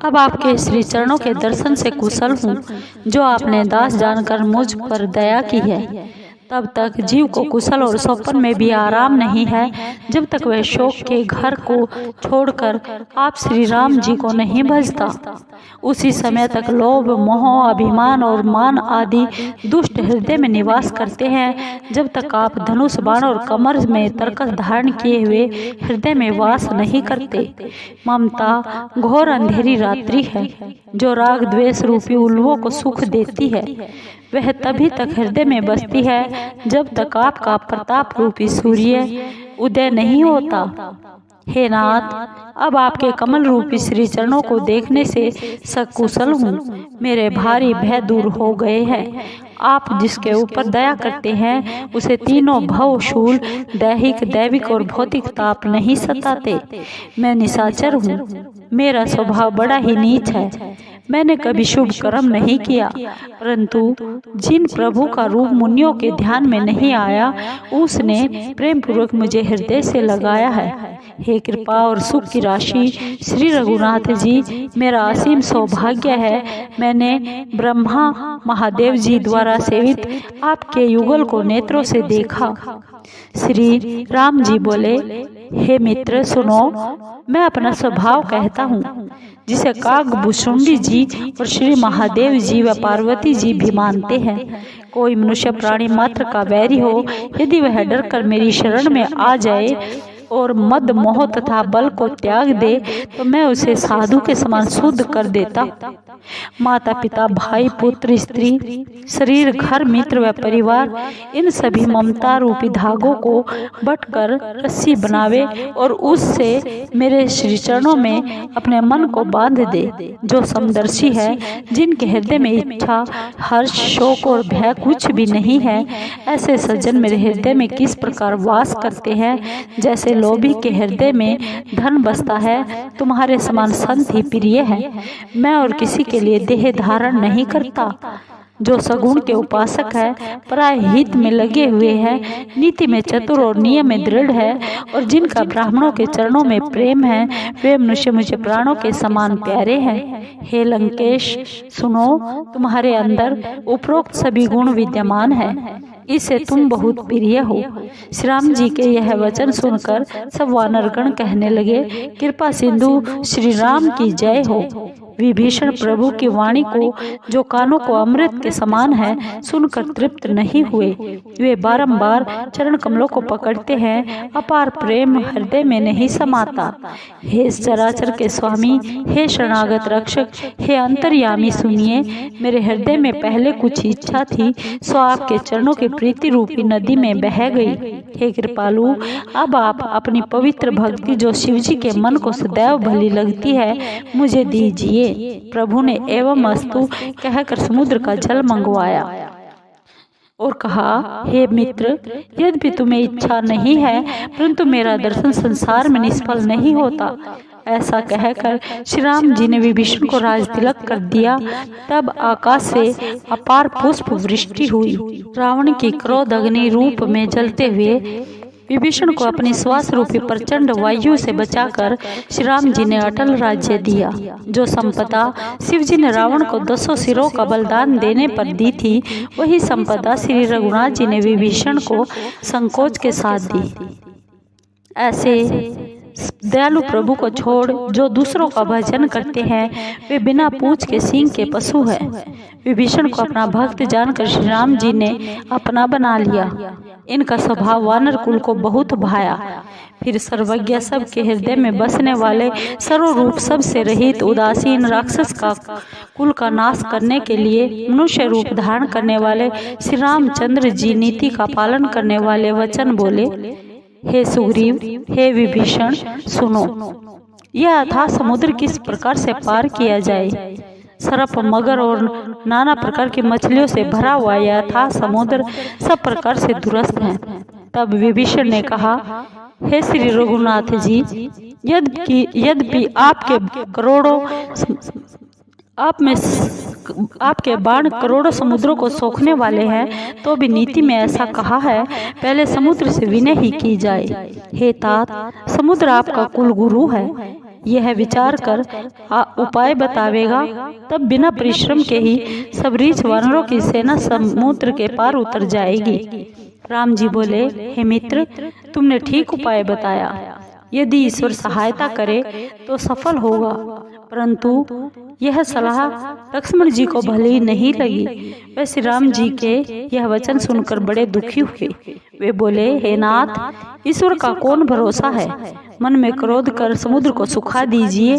अब आपके श्री चरणों के दर्शन से कुशल हूँ, जो आपने दास जानकर मुझ पर दया की है। तब तक जीव को कुशल और स्वप्न में भी आराम नहीं है, जब तक वह शोक के घर को छोड़कर आप श्री राम जी को नहीं भजता। उसी समय तक लोभ, मोह, अभिमान और मान आदि दुष्ट हृदय में निवास करते हैं, जब तक आप धनुष, बाण और कमर में तरकस धारण किए हुए हृदय में वास नहीं करते। ममता घोर अंधेरी रात्रि है, जो राग द्वेष रूपी उल्लुओं को सुख देती है। वह तभी तक हृदय में बसती है जब तक आपका प्रताप रूपी सूर्य उदय नहीं होता। हे नाथ, अब आपके कमल रूपी श्री चरणों को देखने से सकुशल हूँ। मेरे भारी भय दूर हो गए हैं। आप जिसके ऊपर दया करते हैं उसे तीनों भव, शूल, दैहिक, दैविक और भौतिक ताप नहीं सताते। मैं निशाचर हूँ, मेरा स्वभाव बड़ा ही नीच है। मैंने कभी शुभ कर्म नहीं किया, परंतु जिन प्रभु का रूप मुनियों के ध्यान में नहीं आया, उसने प्रेम पूर्वक मुझे हृदय से लगाया है। हे कृपा और सुख की राशि श्री रघुनाथ जी, मेरा असीम सौभाग्य है, मैंने ब्रह्मा महादेव जी द्वारा सेवित आपके युगल को नेत्रों से देखा। श्री राम जी बोले, हे मित्र सुनो, मैं अपना स्वभाव कहता हूँ, जिसे कागभूषुंडी जी और श्री महादेव जी व पार्वती जी भी मानते हैं। कोई मनुष्य प्राणी मात्र का वैरी हो, यदि वह डरकर मेरी शरण में आ जाए और मद मोह तथा बल को त्याग दे तो मैं उसे साधु के समान शुद्ध कर देता। माता पिता, भाई, पुत्र, स्त्री, शरीर, घर, मित्र व परिवार, इन सभी ममता रूपी धागों को बटकर रस्सी बनावे और उससे मेरे श्री चरणों में अपने मन को बांध दे। जो समदर्शी है, जिनके हृदय में इच्छा, हर्ष, शोक और भय कुछ भी नहीं है, ऐसे सज्जन मेरे हृदय में किस प्रकार वास करते हैं। जैसे लोभी के हृदय में धन बसता है, तुम्हारे समान संत ही प्रिय है। मैं और किसी के लिए देह धारण नहीं करता। जो सगुण के उपासक है, पराय हित में लगे हुए हैं, नीति में चतुर और नियम में दृढ़ है और जिनका ब्राह्मणों के चरणों में प्रेम है, वे मनुष्य मुझे प्राणों के समान प्यारे हैं। हे लंकेश, सुनो, तुम्हारे अंदर उपरोक्त सभी गुण विद्यमान है, इससे तुम बहुत प्रिय हो। श्री राम जी के यह वचन सुनकर सब वानरगण कहने लगे, कृपा सिंधु श्री राम की जय हो। विभीषण प्रभु की वाणी को, जो कानों को अमृत के समान है, सुनकर तृप्त नहीं हुए। वे बारंबार चरण कमलों को पकड़ते हैं, अपार प्रेम हृदय में नहीं समाता। हे चराचर के स्वामी, हे शरणागत रक्षक, हे अंतर्यामी, सुनिए, मेरे हृदय में पहले कुछ इच्छा थी, सो आपके चरणों की प्रीति रूपी नदी में बह गई। हे कृपालु, अब आप अपनी पवित्र भक्ति, जो शिव जी के मन को सदैव भली लगती है, मुझे दीजिए। प्रभु ने एवं अस्तु कहकर समुद्र का जल मंगवाया और कहा, हे मित्र, यद्यपि तुम्हें इच्छा नहीं है, परंतु मेरा दर्शन संसार में निष्फल नहीं होता। ऐसा कहकर श्री राम जी ने विभीषण को राज तिलक कर दिया। तब आकाश से अपार पुष्प वृष्टि हुई। रावण की क्रोध अग्नि रूप में जलते हुए विभीषण को अपनी श्वास रूपी प्रचंड वायु से बचाकर श्री राम जी ने अटल राज्य दिया। जो संपदा शिव जी ने रावण को 10 सिरों का बलिदान देने पर दी थी, वही संपदा श्री रघुनाथ जी ने विभीषण को संकोच के साथ दी। ऐसे दयालु प्रभु को छोड़ जो दूसरों का भजन करते हैं, वे बिना पूंछ के सींग के पशु हैं। विभीषण को अपना भक्त जानकर श्री राम जी ने अपना बना लिया। इनका स्वभाव वानर कुल को बहुत भाया। फिर सर्वज्ञ, सबके हृदय में बसने वाले, सर्वरूप सबसे रहित, उदासीन राक्षस का कुल का नाश करने के लिए मनुष्य रूप धारण करने वाले श्री रामचंद्र जी नीति का पालन करने वाले वचन बोले, हे सुग्रीव, हे विभीषण, सुनो, यह अथाह समुद्र किस प्रकार से पार किया जाए। सर्प, मगर और नाना प्रकार की मछलियों से भरा हुआ यह अथाह समुद्र सब प्रकार से दुरस्त है। तब विभीषण ने कहा, हे श्री रघुनाथ जी, यद्यपि आपके बाण करोड़ों समुद्रों को सोखने वाले हैं, तो भी नीति में ऐसा कहा है, पहले समुद्र से विनय ही की जाए। हे तात, समुद्र आपका कुल गुरु है, यह विचार कर उपाय बतावेगा, तब बिना परिश्रम के ही सब रीछ वानरों की सेना समुद्र के पार उतर जाएगी। राम जी बोले, हे मित्र, तुमने ठीक उपाय बताया। यदि ईश्वर सहायता करे तो सफल होगा, परंतु यह सलाह लक्ष्मण जी को भली नहीं लगी। वे श्री राम जी के यह वचन सुनकर बड़े दुखी हुए। वे बोले, हे नाथ, ईश्वर का कौन भरोसा है, मन में क्रोध कर समुद्र को सुखा दीजिए।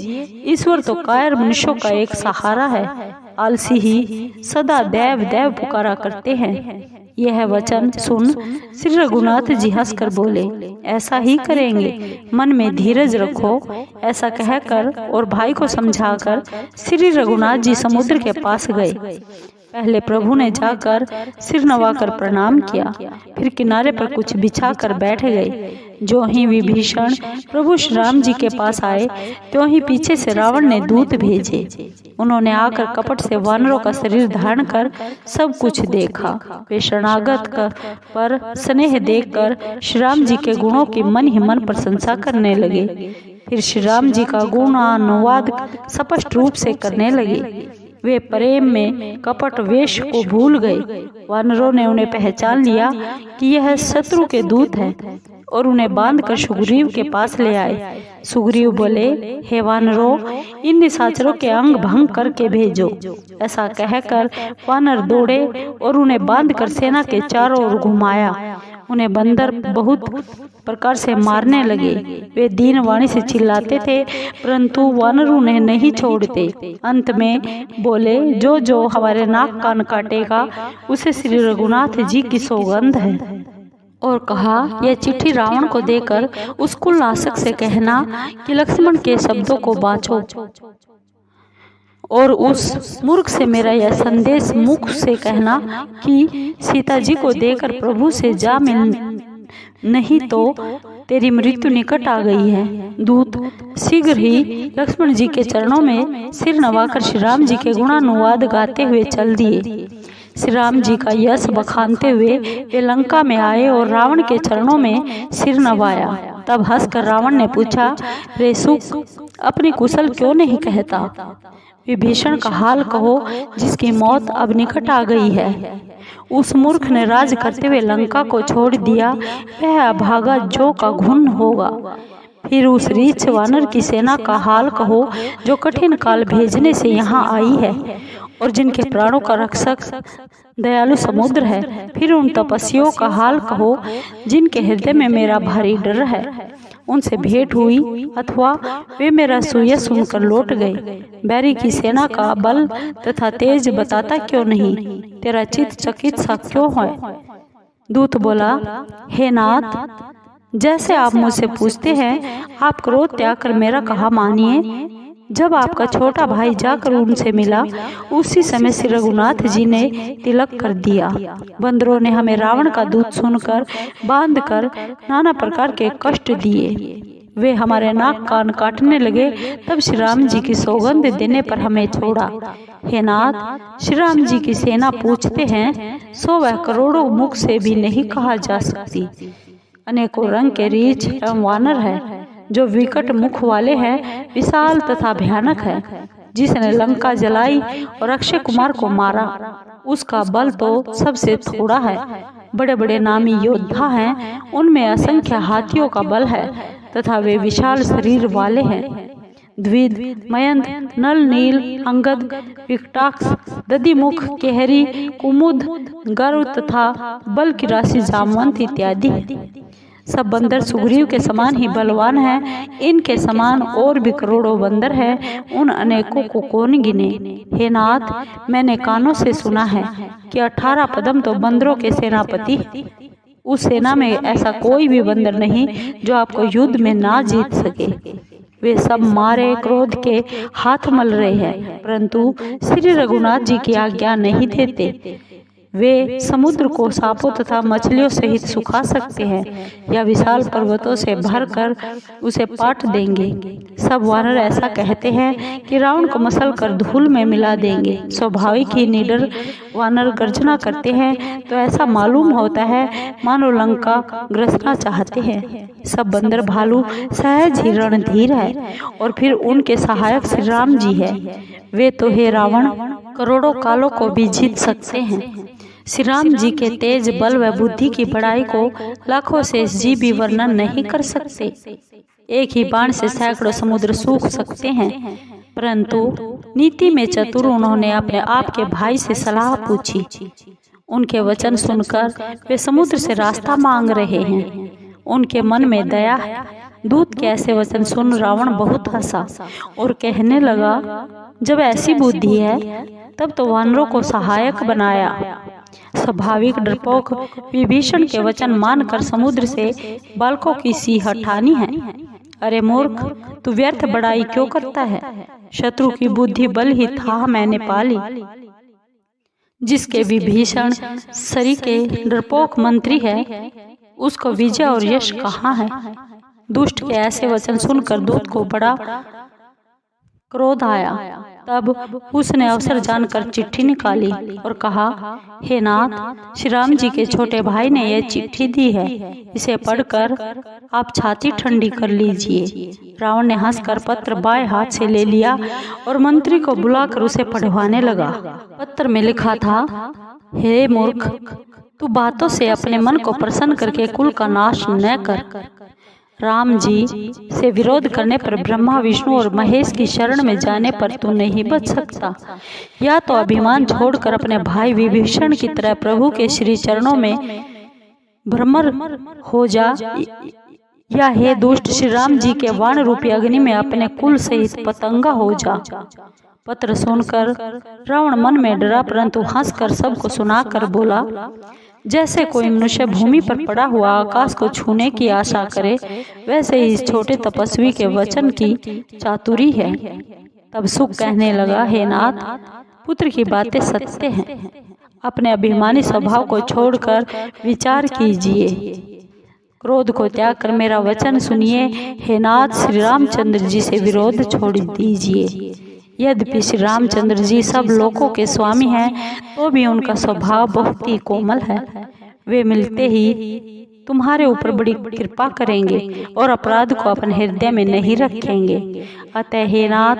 ईश्वर तो कायर मनुष्यों का एक सहारा है, आलसी ही सदा देव देव पुकारा करते हैं। यह वचन सुन श्री रघुनाथ जी हंसकर बोले, ऐसा ही करेंगे, मन में धीरज रखो। ऐसा कहकर और भाई को समझाकर श्री रघुनाथ जी समुद्र के पास गए। पहले प्रभु ने जाकर सिर नवाकर प्रणाम किया, फिर किनारे पर कुछ बिछा कर बैठ गए। जो ही विभीषण प्रभु श्री राम जी के पास आए, त्यों ही पीछे से रावण ने दूत भेजे। उन्होंने आकर कपट से वानरों का शरीर धारण कर सब कुछ देखा। वे शरणागत पर स्नेह देखकर श्री राम जी के गुणों की मन ही मन प्रशंसा करने लगे। फिर श्री राम जी का गुणानुवाद स्पष्ट रूप से करने लगे। वे प्रेम में कपट वेश को भूल गए। वानरों ने उन्हें पहचान लिया कि यह शत्रु के दूत हैं और उन्हें बांधकर सुग्रीव के पास ले आए। सुग्रीव बोले, हे वानरों, इन निशाचरों के अंग भंग करके भेजो। ऐसा कहकर वानर दौड़े और उन्हें बांधकर सेना के चारों ओर घुमाया। उन्हें बंदर बहुत प्रकार से मारने लगे। वे दीन वाणी से चिल्लाते थे, परंतु वानर उन्हें नहीं छोड़ते। अंत में बोले, जो जो हमारे नाक कान काटेगा उसे श्री रघुनाथ जी की सौगंध है। और कहा, यह चिट्ठी रावण को देकर उस कुलनाशक से कहना कि लक्ष्मण के शब्दों को बाँचो, और उस मूर्ख से मेरा यह संदेश मुख से कहना कि सीता जी को देकर प्रभु से जा मिल, नहीं तो तेरी मृत्यु निकट आ गई है। दूत शीघ्र ही लक्ष्मण जी के चरणों में सिर नवाकर श्री राम जी के गुणानुवाद गाते हुए चल दिए। श्री राम जी का यश बखानते हुए वे लंका में आए और रावण के चरणों में सिर नवाया। तब हंसकर रावण ने पूछा, रे सुक, अपनी कुशल क्यों नहीं कहता? विभीषण का हाल कहो, जिसकी मौत अब निकट आ गई है। उस मूर्ख ने राज करते हुए लंका को छोड़ दिया, वह अभागा जो का घुन होगा। फिर उस रीछ वानर की सेना का हाल कहो, जो कठिन काल भेजने से यहाँ आई है और जिनके प्राणों का रक्षक दयालु समुद्र है। फिर उन तपस्वियों का हाल कहो, जिनके हृदय में मेरा भारी डर है। उनसे भेंट हुई अथवा वे मेरा सुयश सुनकर लौट गए। बैरी की सेना का बल तथा तेज बताता क्यों नहीं? तेरा चित्त चकित सा क्यों है? दूत बोला, हे नाथ, जैसे आप मुझसे पूछते हैं, आप क्रोध त्याग कर मेरा कहा मानिए। जब आपका छोटा भाई जाकर उनसे मिला, उसी समय श्री रघुनाथ जी ने तिलक कर दिया। बंदरों ने हमें रावण का दूत सुनकर बांधकर नाना प्रकार के कष्ट दिए। वे हमारे नाक कान काटने लगे। तब श्री राम जी की सौगंध देने पर हमें छोड़ा। हे नाथ, श्री राम जी की सेना पूछते हैं, सो वह करोड़ों मुख से भी नहीं कहा जा सकती। अनेकों रंग के रीछ एवं वानर है, जो विकट मुख वाले हैं, विशाल तथा भयानक है। जिसने लंका जलाई और अक्षय कुमार को मारा, उसका बल तो सबसे थोड़ा है। बड़े बड़े नामी योद्धा हैं, उनमें असंख्य हाथियों का बल है तथा वे विशाल शरीर वाले हैं। द्विद, मयंत, नल, नील, अंगद, विकटाक्ष, दधिमुख, केहरी, कुमुद, गरुड़ तथा बल की राशि जामवंत इत्यादि। सब बंदर सुग्रीव के समान ही बलवान हैं। इनके समान और भी करोड़ों बंदर हैं, उन अनेकों को कौन गिने? हे नाथ, मैंने कानों से सुना है कि 18 पदम तो बंदरों के सेनापति। उस सेना में ऐसा कोई भी बंदर नहीं जो आपको युद्ध में ना जीत सके। वे सब मारे क्रोध के हाथ मल रहे हैं, परंतु श्री रघुनाथ जी की आज्ञा नहीं देते। वे समुद्र को सांपों तथा मछलियों सहित सुखा सकते हैं या विशाल पर्वतों से भरकर उसे पाट देंगे। सब वानर ऐसा कहते हैं कि रावण को मसल कर धूल में मिला देंगे। स्वाभाविक ही निडर वानर गर्जना करते हैं तो ऐसा मालूम होता है मानो लंका ग्रसना चाहते हैं। सब बंदर भालू सहज ही रणधीर है और फिर उनके सहायक श्री राम जी है। वे तो हे रावण करोड़ों कालों को भी जीत सकते हैं। श्री राम जी के तेज बल व बुद्धि की बड़ाई को लाखों से जी भी वर्णन नहीं कर सकते। एक ही बाण से सैकड़ों समुद्र सूख सकते हैं, परंतु नीति में चतुर उन्होंने अपने आप के भाई से सलाह पूछी। उनके वचन सुनकर वे समुद्र से रास्ता मांग रहे हैं। उनके मन में दया है। दूत के ऐसे वचन सुन रावण बहुत हंसा और कहने लगा, जब ऐसी बुद्धि है तब तो वानरों को सहायक बनाया। स्वाभाविक डरपोक विभीषण के वचन मानकर समुद्र से बालकों की सी हठानी है। अरे मूर्ख, तू व्यर्थ बड़ाई क्यों करता है? शत्रु की बुद्धि बल ही था मैंने पाली। जिसके विभीषण सरी के डरपोक मंत्री है, उसको विजय और यश कहाँ है? दुष्ट के ऐसे वचन सुनकर दूत को बड़ा क्रोध आया। तब उसने अवसर जानकर चिट्ठी निकाली और कहा, हे नाथ, श्री राम जी के छोटे भाई ने यह चिट्ठी दी है, इसे पढ़कर आप छाती ठंडी कर लीजिए। रावण ने हंसकर पत्र बाएं हाथ से ले लिया और मंत्री को बुलाकर उसे पढ़वाने लगा। पत्र में लिखा था, हे मूर्ख, तू बातों से अपने मन को प्रसन्न करके कुल का नाश न कर। राम जी से विरोध करने पर ब्रह्मा, विष्णु और महेश की शरण में जाने पर तू नहीं बच सकता। या तो अभिमान छोड़कर अपने भाई विभीषण की तरह प्रभु के श्री चरणों में भ्रमर हो जा, या हे दुष्ट श्री राम जी के वाण रूपी अग्नि में अपने कुल सहित पतंगा हो जा। पत्र सुनकर रावण मन में डरा, परंतु हंसकर सबको सुनाकर बोला, जैसे कोई मनुष्य भूमि पर पड़ा हुआ आकाश को छूने की आशा करे, वैसे ही इस छोटे तपस्वी के वचन की चातुरी है। तब सुख कहने लगा, हे नाथ, पुत्र की बातें सत्य हैं। अपने अभिमानी स्वभाव को छोड़कर विचार कीजिए, क्रोध को त्याग कर मेरा वचन सुनिए। हे नाथ, श्री रामचंद्र जी से विरोध छोड़ दीजिए। यद्यपि श्री रामचंद्र जी सब लोगों के स्वामी हैं, तो भी उनका स्वभाव बहुत ही कोमल है। वे मिलते ही तुम्हारे ऊपर बड़ी कृपा करेंगे और अपराध को अपने हृदय में नहीं रखेंगे। अतः हे नाथ,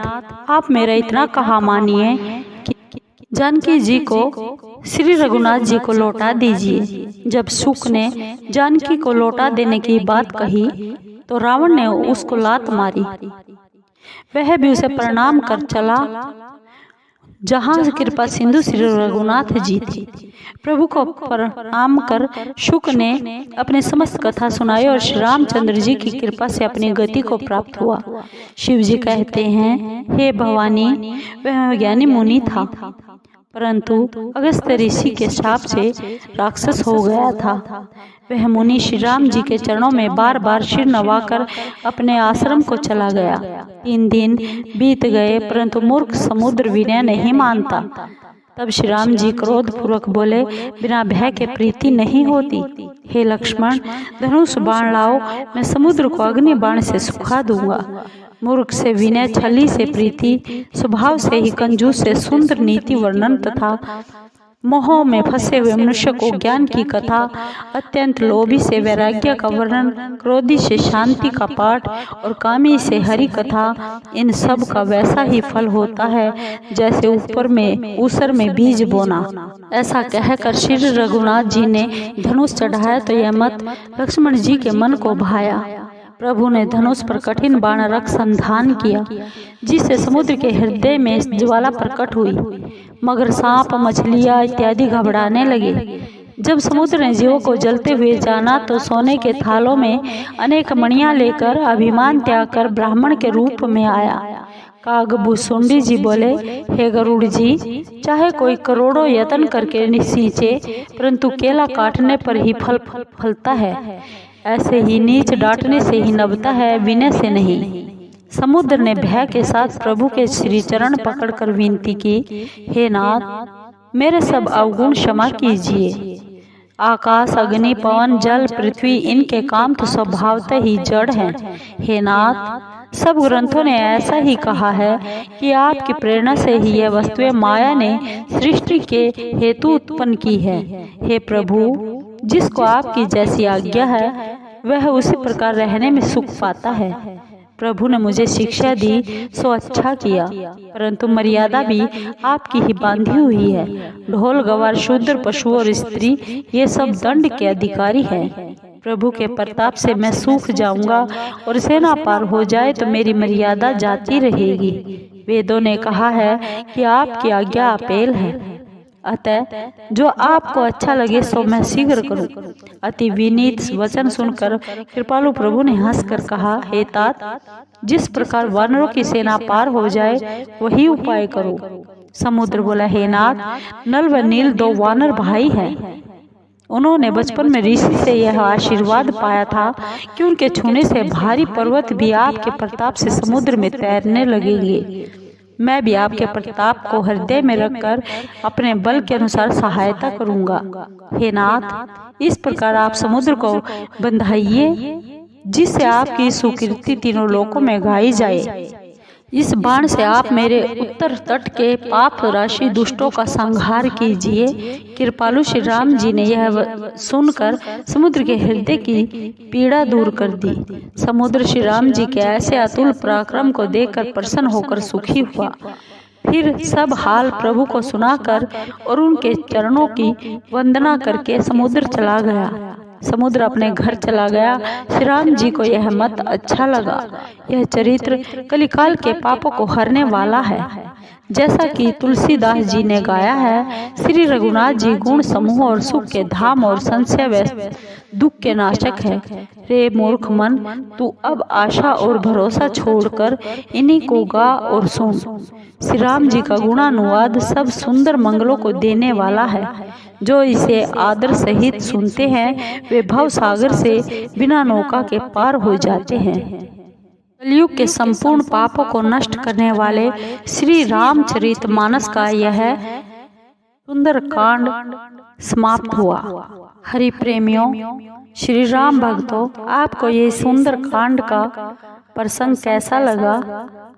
आप मेरा इतना कहा मानिए कि जानकी जी को श्री रघुनाथ जी को लौटा दीजिए। जब शुक ने जानकी को लौटा देने की बात कही तो रावण ने उसको लात मारी। वह भी उसे प्रणाम कर चला। जहाँ कृपा सिंधु श्री रघुनाथ जी थी। प्रभु को प्रणाम कर शुक ने अपने समस्त कथा सुनाई और श्री रामचंद्र जी की कृपा से अपनी गति को प्राप्त हुआ। शिव जी कहते हैं, हे भवानी, वह ज्ञानी मुनि था, परंतु अगस्त ऋषि के शाप से राक्षस हो गया था। वह मुनि श्री राम जी के चरणों में बार बार सिर नवाकर अपने आश्रम को चला गया। 3 दिन बीत गए, परंतु मूर्ख समुद्र विनय नहीं मानता। तब श्री राम जी क्रोध पूर्वक बोले, बिना भय के प्रीति नहीं होती। हे लक्ष्मण, धनुष बाण लाओ, मैं समुद्र को अग्नि बाण से सुखा दूंगा। मूर्ख से विनय, छली से प्रीति, स्वभाव से ही कंजूस से सुंदर नीति वर्णन तथा मोह में फंसे हुए मनुष्य को ज्ञान की कथा, अत्यंत लोभी से वैराग्य का वर्णन, क्रोधी से शांति का पाठ और कामी से हरि कथा, इन सब का वैसा ही फल होता है जैसे ऊसर में बीज बोना। ऐसा कहकर श्री रघुनाथ जी ने धनुष चढ़ाया तो यह मत लक्ष्मण जी के मन को भाया। प्रभु ने धनुष पर कठिन बाण रख संधान किया, जिससे समुद्र के हृदय में ज्वाला प्रकट हुई। मगर, सांप, मछलियां इत्यादि घबराने लगे। जब समुद्र ने जीवों को जलते हुए जाना तो सोने के थालों में अनेक मणियां लेकर अभिमान त्याग कर ब्राह्मण के रूप में आया। कागभूषुंडी जी बोले, हे गरुड़ जी, चाहे कोई करोड़ों यत्न करके सींचे, परंतु केला काटने पर ही फल फलता है। ऐसे ही नीच डांटने से ही नभता है, विनय से नहीं। समुद्र ने भय के साथ प्रभु के श्री चरण पकड़कर विनती की, हे नाथ, मेरे सब अवगुण क्षमा कीजिए। आकाश, अग्नि, पवन, जल, पृथ्वी, इनके काम तो स्वभावतः ही जड़ हैं। हे नाथ, सब ग्रंथों ने ऐसा ही कहा है कि आपकी प्रेरणा से ही यह वस्तुएं माया ने सृष्टि के हेतु उत्पन्न की है। हे प्रभु, जिसको आपकी जैसी आज्ञा है वह उसी प्रकार रहने में सुख पाता है। प्रभु ने मुझे शिक्षा दी सो अच्छा किया, परंतु मर्यादा भी आपकी ही बांधी हुई है। ढोल, गवार, शूद्र, पशु और स्त्री, ये सब दंड के अधिकारी हैं। प्रभु के प्रताप से मैं सूख जाऊंगा और सेना पार हो जाए तो मेरी मर्यादा जाती रहेगी। वेदों ने कहा है कि आपकी आज्ञा अपेल है, अतः जो आपको अच्छा लगे सो मैं शीघ्र करूं। अति विनीत वचन सुनकर कृपालु प्रभु ने हंसकर कहा, हे तात, जिस प्रकार वानरों की सेना पार हो जाए वही उपाय करो। समुद्र बोला, हे नाथ, नल व नील 2 वानर भाई हैं। उन्होंने बचपन में ऋषि से यह आशीर्वाद पाया था कि उनके छूने से भारी पर्वत भी आपके प्रताप से समुद्र में तैरने लगेंगे। मैं भी आपके प्रताप को हृदय में रखकर अपने बल के अनुसार सहायता करूंगा। हे नाथ, इस प्रकार आप समुद्र को बंधाइए, जिससे आपकी सुकीर्ति तीनों लोकों में गाई जाए। इस बाण से आप मेरे उत्तर तट के पाप राशि दुष्टों का संहार कीजिए। कृपालु श्री राम जी ने यह सुनकर समुद्र के हृदय की पीड़ा दूर कर दी। समुद्र श्री राम जी के ऐसे अतुल पराक्रम को देखकर प्रसन्न होकर सुखी हुआ। फिर सब हाल प्रभु को सुनाकर और उनके चरणों की वंदना करके समुद्र चला गया। समुद्र अपने घर चला गया। श्री राम जी को यह मत अच्छा लगा। यह चरित्र कलिकाल के पापों को हरने वाला है। जैसा कि तुलसीदास जी ने गाया है, श्री रघुनाथ जी गुण समूह और सुख के धाम और संशय व दुख के नाशक है। रे मूर्ख मन, तू अब आशा और भरोसा छोड़कर इन्हीं को गा और सुन। श्री राम जी का गुणानुवाद सब सुंदर मंगलों को देने वाला है। जो इसे आदर सहित सुनते हैं वे भव सागर से बिना नौका के पार हो जाते हैं। कलयुग के संपूर्ण पापों को नष्ट करने वाले श्री रामचरितमानस का यह सुंदर कांड समाप्त हुआ। हरि प्रेमियों, श्री राम भक्तों, आपको ये सुंदर कांड का प्रसंग कैसा लगा?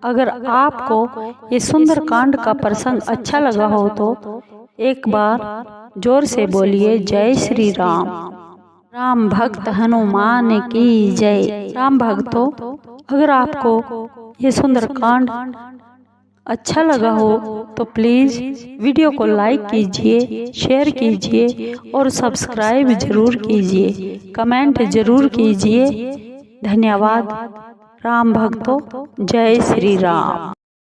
अगर आपको ये सुंदर कांड का प्रसंग अच्छा लगा हो तो एक बार जोर से बोलिए जय श्री राम। राम भक्त हनुमान की जय। राम भक्तों, अगर आपको ये सुंदर कांड अच्छा लगा हो तो प्लीज़ वीडियो को लाइक कीजिए, शेयर कीजिए और सब्सक्राइब जरूर कीजिए, कमेंट जरूर कीजिए। धन्यवाद। राम भक्तों, जय श्री राम।